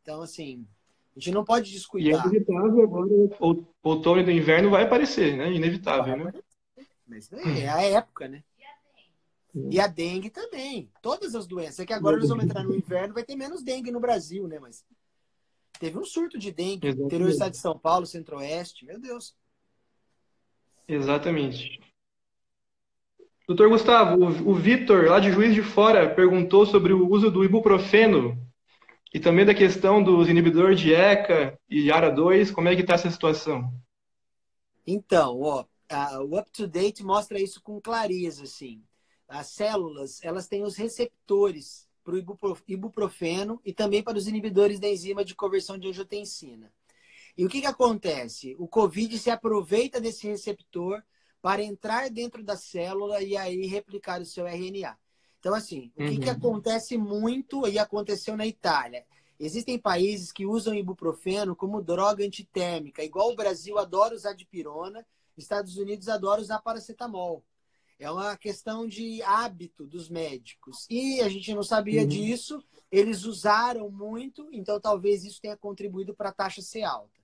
Então, assim, a gente não pode E é descuidar. inevitável agora, o outono e do inverno vai aparecer, né? Inevitável, Vai né? aparecer. Mas é a época, né? E a dengue também. Todas as doenças. É que agora nós vamos entrar no inverno, vai ter menos dengue no Brasil, né? Mas teve um surto de dengue. Interior do estado de Exatamente. São Paulo, Centro-Oeste. Meu Deus. Exatamente. Doutor Gustavo, o Vitor, lá de Juiz de Fora, perguntou sobre o uso do ibuprofeno e também da questão dos inibidores de ECA e ARA2, como é que está essa situação? Então, ó, o UpToDate mostra isso com clareza, assim. As células, elas têm os receptores para o ibuprofeno e também para os inibidores da enzima de conversão de angiotensina. E o que acontece? O Covid se aproveita desse receptor para entrar dentro da célula e aí replicar o seu RNA. Então, assim, o que Uhum. acontece muito e aconteceu na Itália? Existem países que usam ibuprofeno como droga antitérmica, igual o Brasil adora usar dipirona, Estados Unidos adora usar paracetamol. É uma questão de hábito dos médicos. E a gente não sabia Uhum. disso, eles usaram muito, então talvez isso tenha contribuído para a taxa ser alta.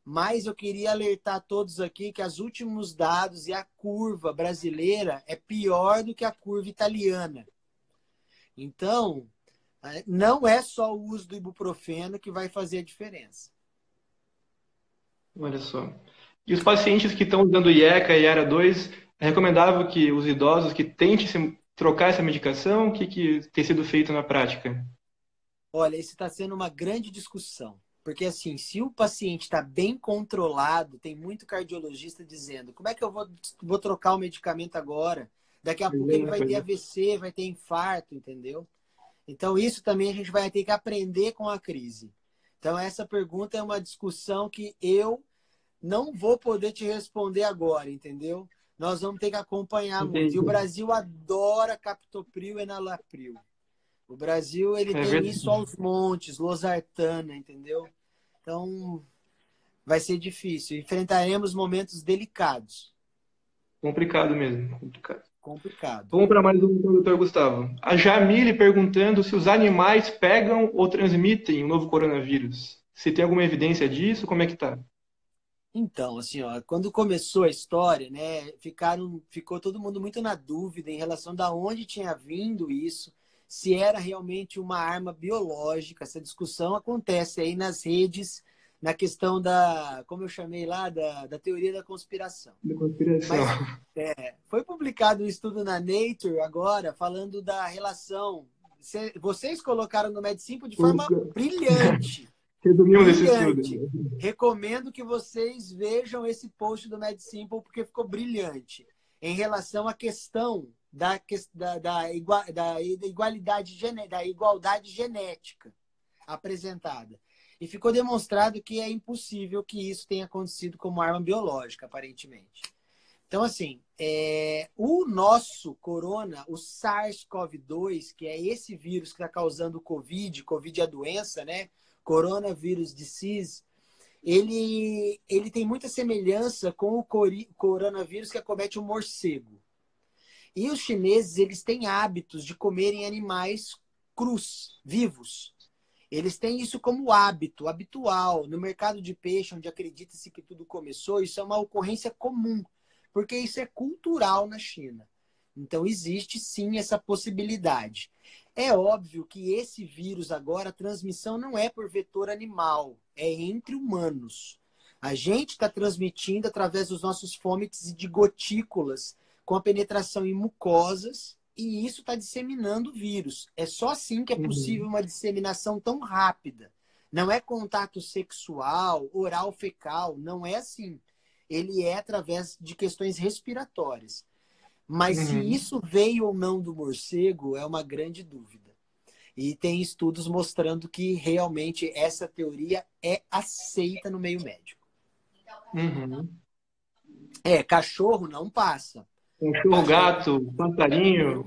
Mas eu queria alertar todos aqui que os últimos dados e a curva brasileira é pior do que a curva italiana. Então, não é só o uso do ibuprofeno que vai fazer a diferença. Olha só. E os pacientes que estão usando IECA e ARA2, é recomendável que os idosos que tentem trocar essa medicação? O que tem sido feito na prática? Olha, isso está sendo uma grande discussão. Porque, assim, se o paciente está bem controlado, tem muito cardiologista dizendo: como é que eu vou trocar o medicamento agora? Daqui a Pois pouco ele é, vai pois ter é. AVC, vai ter infarto, entendeu? Então, isso também a gente vai ter que aprender com a crise. Então, essa pergunta é uma discussão que eu não vou poder te responder agora, entendeu? Nós vamos ter que acompanhar muito. E o Entendi. Brasil adora captopril e enalapril. O Brasil, ele É tem isso verdade. aos montes, losartana, entendeu? Então, vai ser difícil. Enfrentaremos momentos delicados. Complicado mesmo. Complicado. Complicado. Vamos para mais um, doutor Gustavo. A Jamile perguntando se os animais pegam ou transmitem o novo coronavírus. Se tem alguma evidência disso, como é que tá? Então, assim, ó, quando começou a história, né, ficou todo mundo muito na dúvida em relação da onde tinha vindo isso, se era realmente uma arma biológica. Essa discussão acontece aí nas redes, na questão da, como eu chamei lá, da teoria da conspiração. Da conspiração. Mas foi publicado um estudo na Nature agora falando da relação vocês colocaram no MedSimple de forma brilhante. Resumimos esse Brilhante. estudo. Recomendo que vocês vejam esse post do MedSimple, porque ficou brilhante. Em relação à questão da igualdade genética apresentada. E ficou demonstrado que é impossível que isso tenha acontecido como arma biológica, aparentemente. Então, assim, o nosso corona, o SARS-CoV-2, que é esse vírus que está causando o Covid é a doença, né? Coronavirus disease, ele tem muita semelhança com o coronavírus que acomete o morcego. E os chineses, eles têm hábitos de comerem animais crus, vivos. Eles têm isso como hábito, habitual. No mercado de peixe, onde acredita-se que tudo começou, isso é uma ocorrência comum, porque isso é cultural na China. Então, existe sim essa possibilidade. É óbvio que esse vírus agora, a transmissão não é por vetor animal, é entre humanos. A gente está transmitindo através dos nossos fômites e de gotículas, com a penetração em mucosas, e isso está disseminando o vírus. É só assim que é possível uma disseminação tão rápida. Não é contato sexual, oral fecal, não é assim. Ele é através de questões respiratórias. Mas se isso veio ou não do morcego é uma grande dúvida. E tem estudos mostrando que realmente essa teoria é aceita no meio médico. Cachorro não passa. Cachorro, gato, passarinho.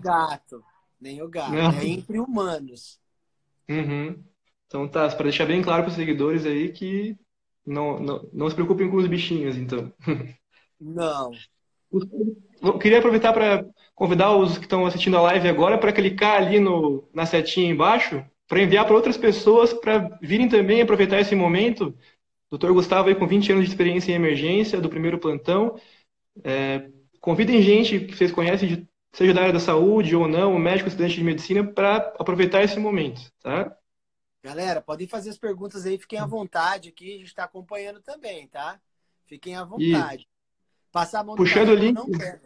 Nem o gato. É entre humanos. Então tá, para deixar bem claro para os seguidores aí que não se preocupem com os bichinhos, então. Não. Eu queria aproveitar para convidar os que estão assistindo a live agora para clicar ali na setinha embaixo, para enviar para outras pessoas para virem também aproveitar esse momento. Doutor Gustavo aí com 20 anos de experiência em emergência, do primeiro plantão. Convidem gente que vocês conhecem, seja da área da saúde ou não, médico, estudante de medicina, para aproveitar esse momento, tá? Galera, podem fazer as perguntas aí, fiquem à vontade aqui, a gente está acompanhando também, tá? Fiquem à vontade. E passar a mão no puxando o link, não pega.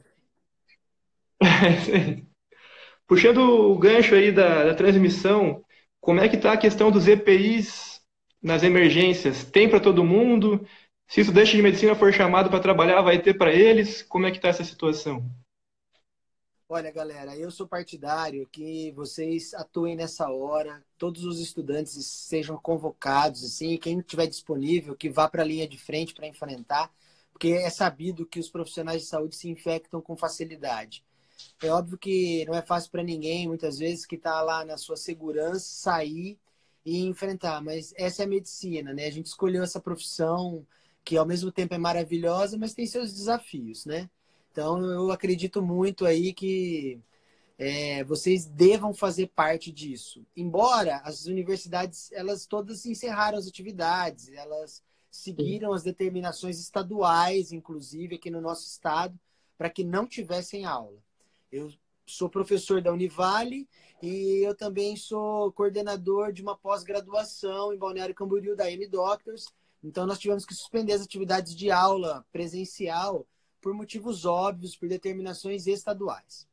Puxando o gancho aí da transmissão, como é que está a questão dos EPIs nas emergências? Tem para todo mundo? Se o estudante de medicina for chamado para trabalhar, vai ter para eles? Como é que está essa situação? Olha, galera, eu sou partidário que vocês atuem nessa hora, todos os estudantes sejam convocados, assim, quem estiver disponível, que vá para a linha de frente para enfrentar, porque é sabido que os profissionais de saúde se infectam com facilidade. É óbvio que não é fácil para ninguém, muitas vezes, que está lá na sua segurança, sair e enfrentar, mas essa é a medicina, né? A gente escolheu essa profissão que ao mesmo tempo é maravilhosa, mas tem seus desafios, né? Então, eu acredito muito aí que vocês devam fazer parte disso. Embora as universidades, elas todas encerraram as atividades, elas seguiram as determinações estaduais, inclusive aqui no nosso estado, para que não tivessem aula. Eu sou professor da Univale e eu também sou coordenador de uma pós-graduação em Balneário Camboriú, da M-Doctors. Então, nós tivemos que suspender as atividades de aula presencial por motivos óbvios, por determinações estaduais.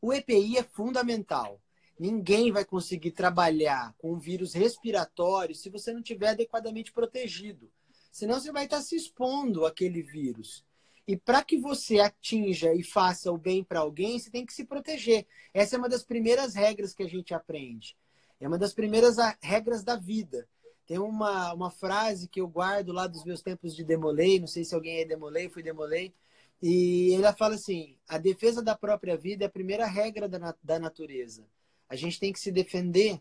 O EPI é fundamental. Ninguém vai conseguir trabalhar com um vírus respiratório se você não estiver adequadamente protegido. Senão você vai estar se expondo àquele vírus. E para que você atinja e faça o bem para alguém, você tem que se proteger. Essa é uma das primeiras regras que a gente aprende. É uma das primeiras regras da vida. Tem uma frase que eu guardo lá dos meus tempos de Demolay, não sei se alguém é Demolay, fui Demolay, e ele fala assim, a defesa da própria vida é a primeira regra da natureza. A gente tem que se defender,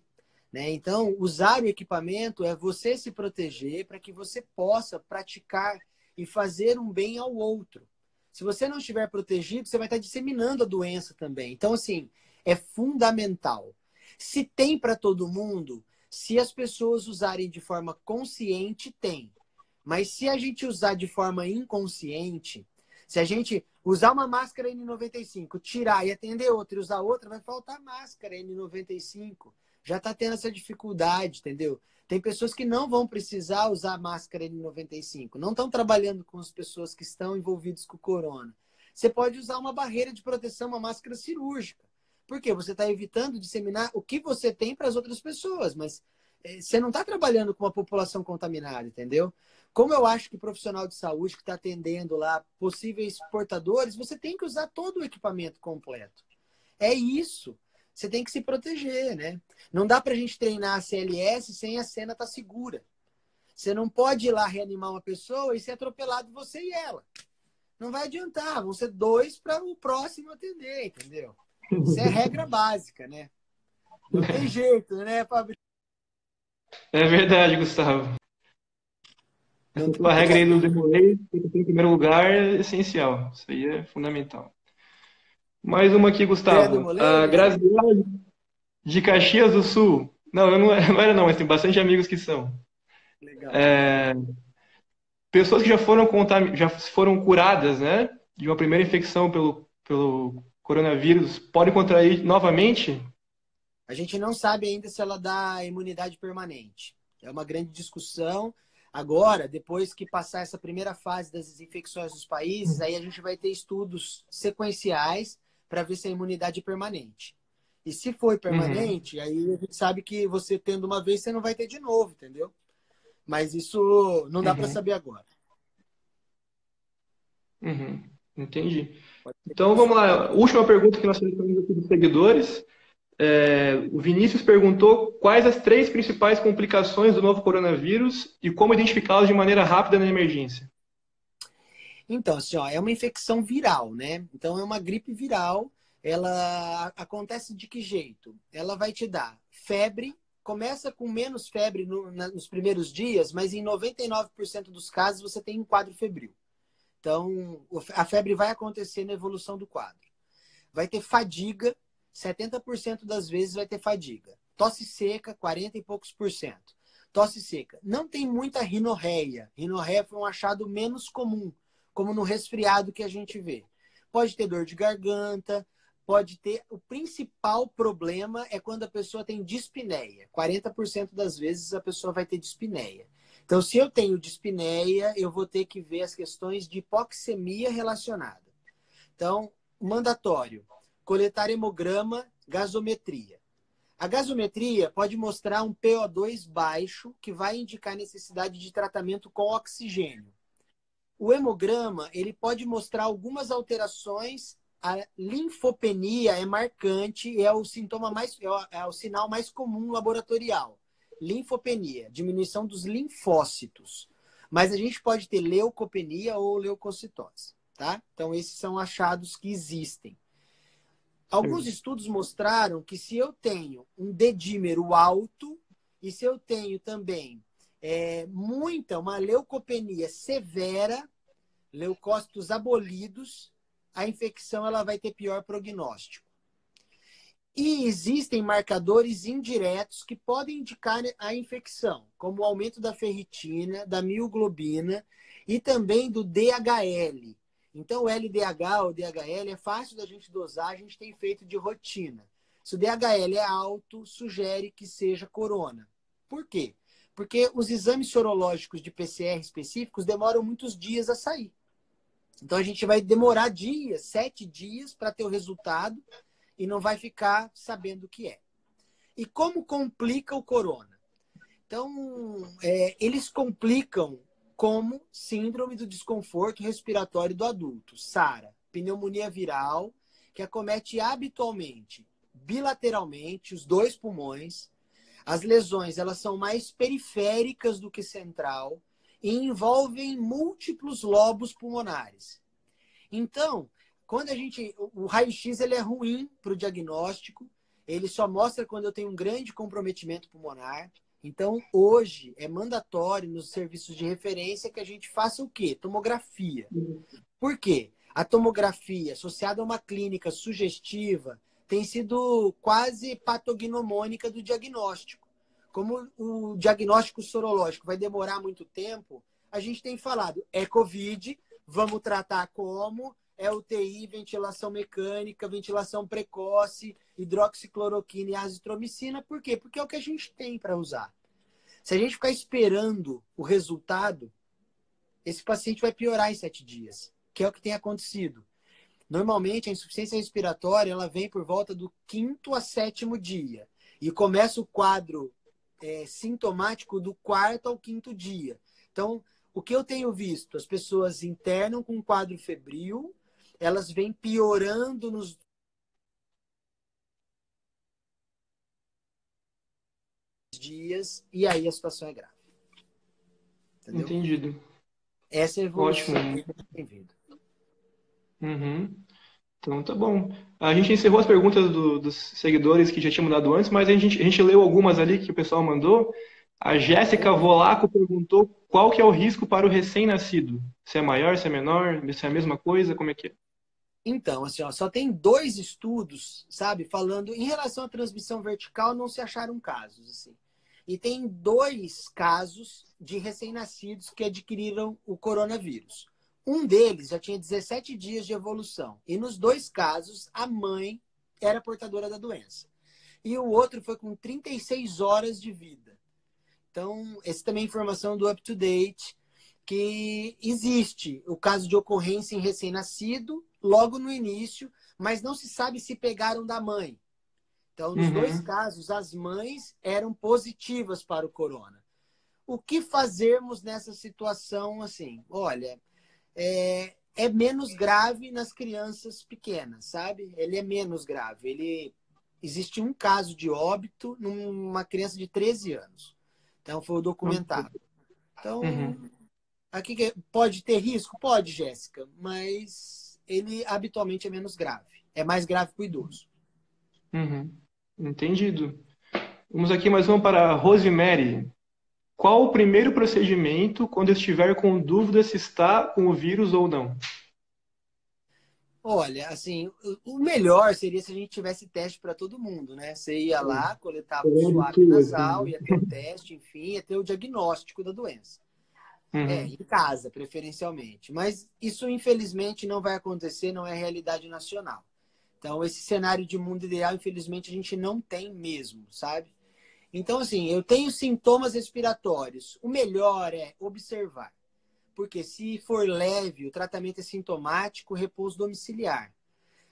né? Então, usar o equipamento é você se proteger para que você possa praticar e fazer um bem ao outro. Se você não estiver protegido, você vai estar disseminando a doença também. Então, assim, é fundamental. Se tem para todo mundo, se as pessoas usarem de forma consciente, tem. Mas se a gente usar de forma inconsciente, se a gente usar uma máscara N95, tirar e atender outra e usar outra, vai faltar máscara N95. Já está tendo essa dificuldade, entendeu? Tem pessoas que não vão precisar usar máscara N95. Não estão trabalhando com as pessoas que estão envolvidas com o corona. Você pode usar uma barreira de proteção, uma máscara cirúrgica. Porque você está evitando disseminar o que você tem para as outras pessoas, mas você não está trabalhando com uma população contaminada, entendeu? Como eu acho que profissional de saúde que está atendendo lá possíveis portadores, você tem que usar todo o equipamento completo. É isso. Você tem que se proteger, né? Não dá para a gente treinar a CLS sem a cena estar segura. Você não pode ir lá reanimar uma pessoa e ser atropelado você e ela. Não vai adiantar. Vão ser dois para o próximo atender, entendeu? Isso é regra básica, né? Não tem jeito, né, Fabrício? É verdade, Gustavo. Não Essa tem tua regra aí jeito. do demolei, tem que ter em primeiro lugar, é essencial. Isso aí é fundamental. Mais uma aqui, Você é Gustavo. A demoler? Graziela de Caxias do Sul. Não, eu não, não era não, mas tem bastante amigos que são. Legal. É, pessoas que já foram curadas, né, de uma primeira infecção pelo coronavírus, podem contrair novamente? A gente não sabe ainda se ela dá imunidade permanente. É uma grande discussão. Agora, depois que passar essa primeira fase das infecções dos países, aí a gente vai ter estudos sequenciais para ver se a imunidade é permanente. E se for Uhum, permanente, aí a gente sabe que você tendo uma vez, você não vai ter de novo, entendeu? Mas isso não dá para uhum, saber agora. uhum. Entendi. Pode ser que Então vamos funcione. lá. Última pergunta que nós temos aqui dos seguidores. O Vinícius perguntou quais as três principais complicações do novo coronavírus e como identificá-las de maneira rápida na emergência. Então, assim, ó, é uma infecção viral, né? Então, é uma gripe viral. Ela acontece de que jeito? Ela vai te dar febre, começa com menos febre nos primeiros dias, mas em 99% dos casos você tem um quadro febril. Então, a febre vai acontecer na evolução do quadro. Vai ter fadiga, 70% das vezes vai ter fadiga. Tosse seca, 40 e poucos por cento. Tosse seca. Não tem muita rinorreia. Rinorreia foi um achado menos comum, como no resfriado que a gente vê. Pode ter dor de garganta, pode ter. O principal problema é quando a pessoa tem dispneia. 40% das vezes a pessoa vai ter dispneia. Então, se eu tenho dispneia, eu vou ter que ver as questões de hipoxemia relacionada. Então, mandatório, coletar hemograma, gasometria. A gasometria pode mostrar um PO2 baixo, que vai indicar necessidade de tratamento com oxigênio. O hemograma, ele pode mostrar algumas alterações. A linfopenia é marcante, é o sintoma mais, é o sinal mais comum laboratorial. Linfopenia, diminuição dos linfócitos. Mas a gente pode ter leucopenia ou leucocitose, tá? Então esses são achados que existem. Alguns Sim. estudos mostraram que se eu tenho um dedímero alto e se eu tenho também uma leucopenia severa, leucócitos abolidos, a infecção ela vai ter pior prognóstico. E existem marcadores indiretos que podem indicar a infecção, como o aumento da ferritina, da mioglobina e também do DHL. Então, o LDH ou DHL é fácil da gente dosar, a gente tem feito de rotina. Se o DHL é alto, sugere que seja corona. Por quê? Porque os exames sorológicos de PCR específicos demoram muitos dias a sair. Então, a gente vai demorar dias, 7 dias, para ter o resultado e não vai ficar sabendo o que é. E como complica o corona? Então, eles complicam como síndrome do desconforto respiratório do adulto, SARA, pneumonia viral, que acomete habitualmente bilateralmente os dois pulmões. As lesões, elas são mais periféricas do que central e envolvem múltiplos lobos pulmonares. Então, quando a gente. O raio-x ele é ruim para o diagnóstico, ele só mostra quando eu tenho um grande comprometimento pulmonar. Então, hoje é mandatório nos serviços de referência que a gente faça o quê? Tomografia. Por quê? A tomografia, associada a uma clínica sugestiva, tem sido quase patognomônica do diagnóstico. Como o diagnóstico sorológico vai demorar muito tempo, a gente tem falado, é Covid, vamos tratar como, é UTI, ventilação mecânica, ventilação precoce, hidroxicloroquina e azitromicina. Por quê? Porque é o que a gente tem para usar. Se a gente ficar esperando o resultado, esse paciente vai piorar em 7 dias, que é o que tem acontecido. Normalmente, a insuficiência respiratória ela vem por volta do quinto a sétimo dia. E começa o quadro sintomático do quarto ao quinto dia. Então, o que eu tenho visto? As pessoas internam com um quadro febril, elas vêm piorando nos dias, e aí a situação é grave. Entendeu? Entendido. Essa é a Ótimo. evolução que tem vindo. Uhum. Então tá bom. A gente encerrou as perguntas dos seguidores que já tinham mandado antes, mas a gente leu algumas ali que o pessoal mandou. A Jéssica Volaco perguntou qual que é o risco para o recém-nascido? Se é maior, se é menor, se é a mesma coisa, como é que é? Então, assim, ó, só tem 2 estudos, sabe, falando em relação à transmissão vertical, não se acharam casos, assim. E tem 2 casos de recém-nascidos que adquiriram o coronavírus. Um deles já tinha 17 dias de evolução. E nos 2 casos, a mãe era portadora da doença. E o outro foi com 36 horas de vida. Então, essa também é informação do Up to Date, que existe o caso de ocorrência em recém-nascido, logo no início, mas não se sabe se pegaram da mãe. Então, nos 2 Uhum. casos, as mães eram positivas para o corona. O que fazermos nessa situação, assim? Olha, é menos grave nas crianças pequenas, sabe? Ele é menos grave. Existe um caso de óbito numa criança de 13 anos. Então, foi o documentado. Então, Uhum. aqui pode ter risco? Pode, Jéssica, mas ele habitualmente é menos grave. É mais grave para o idoso. Uhum. Entendido. Vamos aqui mais uma para a Rosemary. Qual o primeiro procedimento quando estiver com dúvida se está com o vírus ou não? Olha, assim, o melhor seria se a gente tivesse teste para todo mundo, né? Você ia lá, coletava o swab nasal, ia ter o teste, enfim, ia ter o diagnóstico da doença. Em Uhum. casa, preferencialmente. Mas isso, infelizmente, não vai acontecer, não é realidade nacional. Então, esse cenário de mundo ideal, infelizmente, a gente não tem mesmo, sabe? Então, assim, eu tenho sintomas respiratórios. O melhor é observar. Porque se for leve, o tratamento é sintomático, repouso domiciliar.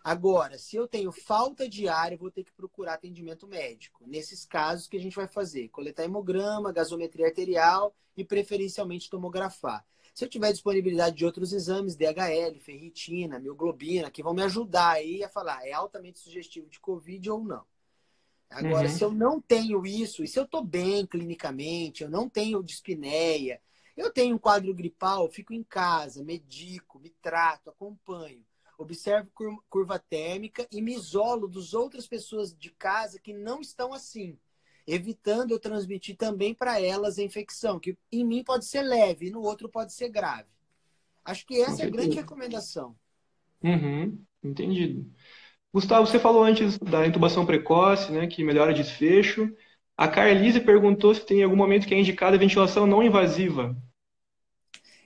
Agora, se eu tenho falta de ar, eu vou ter que procurar atendimento médico. Nesses casos que a gente vai fazer, coletar hemograma, gasometria arterial e preferencialmente tomografar. Se eu tiver disponibilidade de outros exames, DHL, ferritina, mioglobina, que vão me ajudar aí a falar, é altamente sugestivo de Covid ou não. Agora, se eu Uhum. não tenho isso, e se eu estou bem clinicamente, eu não tenho dispneia, eu tenho um quadro gripal, eu fico em casa, medico, me trato, acompanho, observo curva térmica e me isolo das outras pessoas de casa que não estão assim, evitando eu transmitir também para elas a infecção, que em mim pode ser leve e no outro pode ser grave. Acho que Com essa é a grande certeza. recomendação. Uhum. Entendido. Gustavo, você falou antes da intubação precoce, né, que melhora desfecho. A Carlise perguntou se tem algum momento que é indicada a ventilação não invasiva.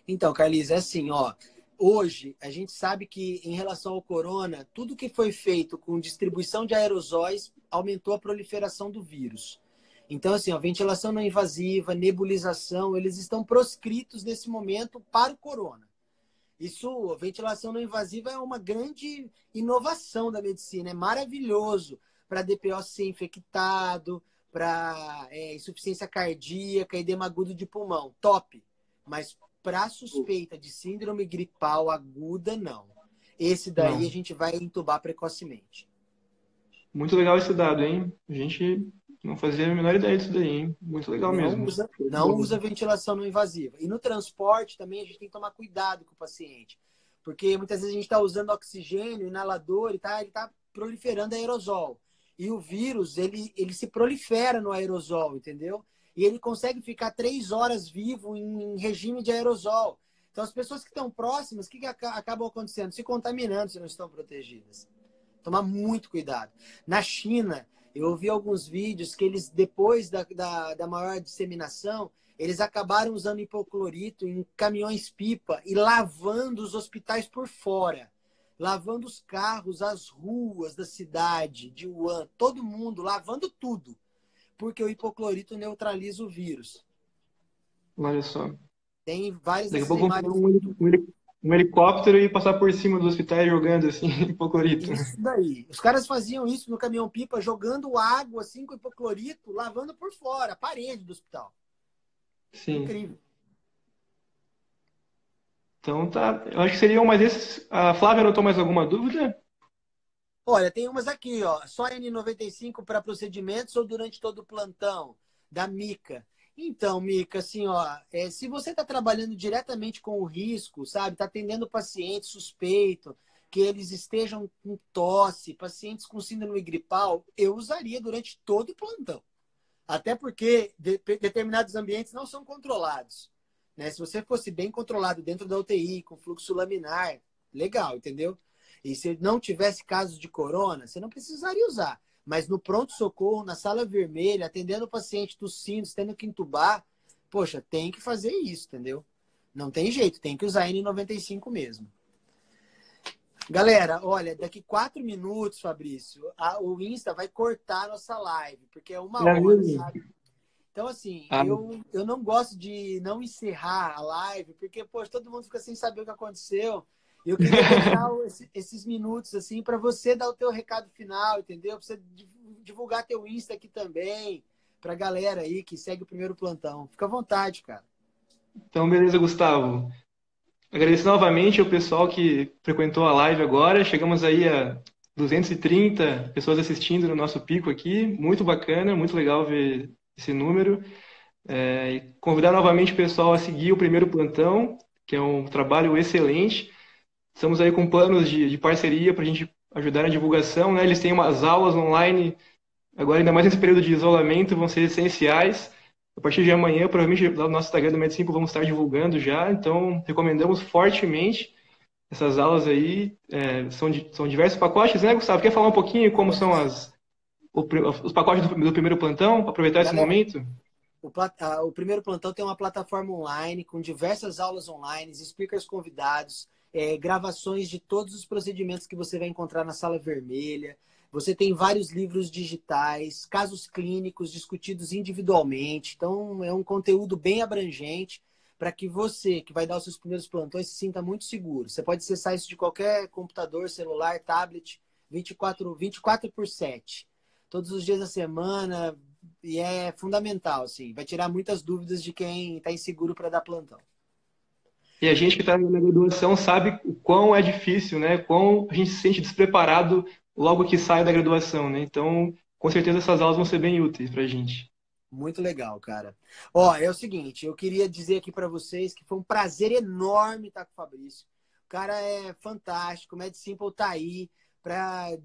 Então, Carlis, é assim, ó. Hoje, a gente sabe que, em relação ao corona, tudo que foi feito com distribuição de aerosóis aumentou a proliferação do vírus. Então, assim, ó, ventilação não invasiva, nebulização, eles estão proscritos nesse momento para o corona. Isso, ventilação não invasiva é uma grande inovação da medicina, é maravilhoso para DPO ser infectado, para insuficiência cardíaca, edema agudo de pulmão, top. Mas para suspeita de síndrome gripal aguda, não. Esse daí a Não. gente vai entubar precocemente. Muito legal esse dado, hein? A gente não fazia a menor ideia disso daí, hein? Muito legal Não mesmo. usa, Show de não bola. usa ventilação não invasiva. E no transporte também a gente tem que tomar cuidado com o paciente. Porque muitas vezes a gente está usando oxigênio, inalador e ele tá proliferando aerosol. E o vírus, ele se prolifera no aerosol, entendeu? E ele consegue ficar 3 horas vivo em regime de aerosol. Então as pessoas que estão próximas, o que acabam acontecendo? Se contaminando se não estão protegidas. Tomar muito cuidado. Na China, eu ouvi alguns vídeos que eles, depois da maior disseminação, eles acabaram usando hipoclorito em caminhões-pipa e lavando os hospitais por fora. Lavando os carros, as ruas da cidade, de Wuhan, todo mundo, lavando tudo. Porque o hipoclorito neutraliza o vírus. Olha só. Tem várias Daqui a dessas pouco vamos imagens fazer no YouTube. um helicóptero e passar por cima dos hospitais jogando assim, hipoclorito. Isso daí. Os caras faziam isso no caminhão-pipa, jogando água assim com hipoclorito, lavando por fora, a parede do hospital. Sim. Incrível. Então tá. Eu acho que seriam mais esses. A Flávia anotou mais alguma dúvida? Olha, tem umas aqui, ó. Só N95 para procedimentos ou durante todo o plantão? Da Mica. Então, Mica, assim, ó, se você está trabalhando diretamente com o risco, sabe, está atendendo paciente suspeito, que eles estejam com tosse, pacientes com síndrome gripal, eu usaria durante todo o plantão. Até porque determinados ambientes não são controlados. Né? Se você fosse bem controlado dentro da UTI, com fluxo laminar, legal, entendeu? E se não tivesse casos de corona, você não precisaria usar. Mas no pronto-socorro, na sala vermelha, atendendo o paciente tossindo, tendo que entubar, poxa, tem que fazer isso, entendeu? Não tem jeito, tem que usar N95 mesmo. Galera, olha, daqui 4 minutos, Fabrício, o Insta vai cortar a nossa live, porque é uma É hora, mesmo? sabe? Então, assim, Ah, eu não gosto de não encerrar a live, porque, poxa, todo mundo fica sem saber o que aconteceu. Eu queria deixar esses minutos, assim, para você dar o teu recado final, entendeu? Pra você divulgar teu Insta aqui também, pra galera aí que segue o primeiro plantão. Fica à vontade, cara. então, beleza, Gustavo. Agradeço novamente ao pessoal que frequentou a live agora. Chegamos aí a 230 pessoas assistindo no nosso pico aqui. Muito bacana, muito legal ver esse número. E convidar novamente o pessoal a seguir o primeiro plantão, que é um trabalho excelente. Estamos aí com planos de parceria para a gente ajudar na divulgação, né? Eles têm umas aulas online, agora ainda mais nesse período de isolamento, vão ser essenciais. A partir de amanhã, provavelmente lá no nosso Instagram do Med5 vamos estar divulgando já, então recomendamos fortemente essas aulas aí. São diversos pacotes, né, Gustavo? Quer falar um pouquinho como são os pacotes do primeiro plantão, para aproveitar esse Galera, momento? o primeiro plantão tem uma plataforma online com diversas aulas online, speakers convidados, gravações de todos os procedimentos que você vai encontrar na sala vermelha. Você tem vários livros digitais, casos clínicos discutidos individualmente. Então, é um conteúdo bem abrangente para que você, que vai dar os seus primeiros plantões, se sinta muito seguro. Você pode acessar isso de qualquer computador, celular, tablet, 24 por 7. Todos os dias da semana, e é fundamental, assim. Vai tirar muitas dúvidas de quem está inseguro para dar plantão. E a gente que está na graduação sabe o quão é difícil, né? Quão a gente se sente despreparado logo que sai da graduação, né? Então, com certeza essas aulas vão ser bem úteis para a gente. Muito legal, cara. Ó, é o seguinte, eu queria dizer aqui para vocês que foi um prazer enorme estar com o Fabrício. O cara é fantástico, o Med Simple tá aí para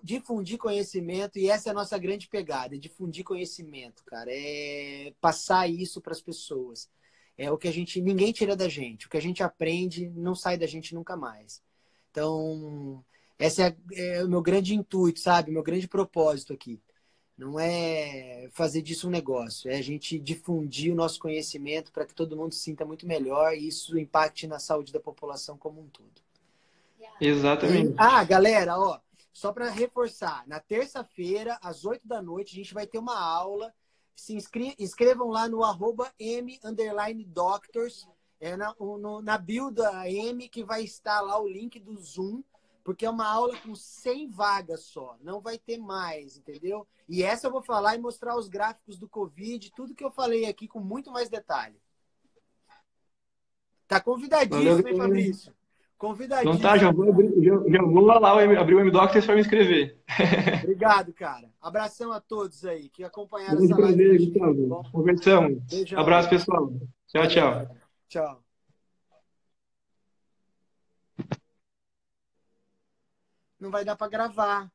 difundir conhecimento e essa é a nossa grande pegada, é difundir conhecimento, cara. É passar isso para as pessoas. É o que ninguém tira da gente. O que a gente aprende não sai da gente nunca mais. Então, esse é o meu grande intuito, sabe? O meu grande propósito aqui. Não é fazer disso um negócio, é a gente difundir o nosso conhecimento para que todo mundo se sinta muito melhor e isso impacte na saúde da população como um todo. Exatamente. Galera, ó, só para reforçar, na terça-feira, às 8 da noite, a gente vai ter uma aula. Se inscrevam lá no @m_doctors, na bio da M, que vai estar lá o link do Zoom, porque é uma aula com 100 vagas só, não vai ter mais, entendeu? E essa eu vou falar e mostrar os gráficos do Covid, tudo que eu falei aqui com muito mais detalhe. Tá convidadíssimo, hein, Valeu. Fabrício? Então tá, já Convidadíssimo, vou cara. abrir o M-Doctors para me inscrever. Obrigado, cara. Abração a todos aí que acompanharam Grande essa live com a prazer, gente, tá Gustavo. bom? Conversamos. Beijão. Abraço, pessoal. Tchau, Valeu, tchau. galera. Tchau. Não vai dar para gravar.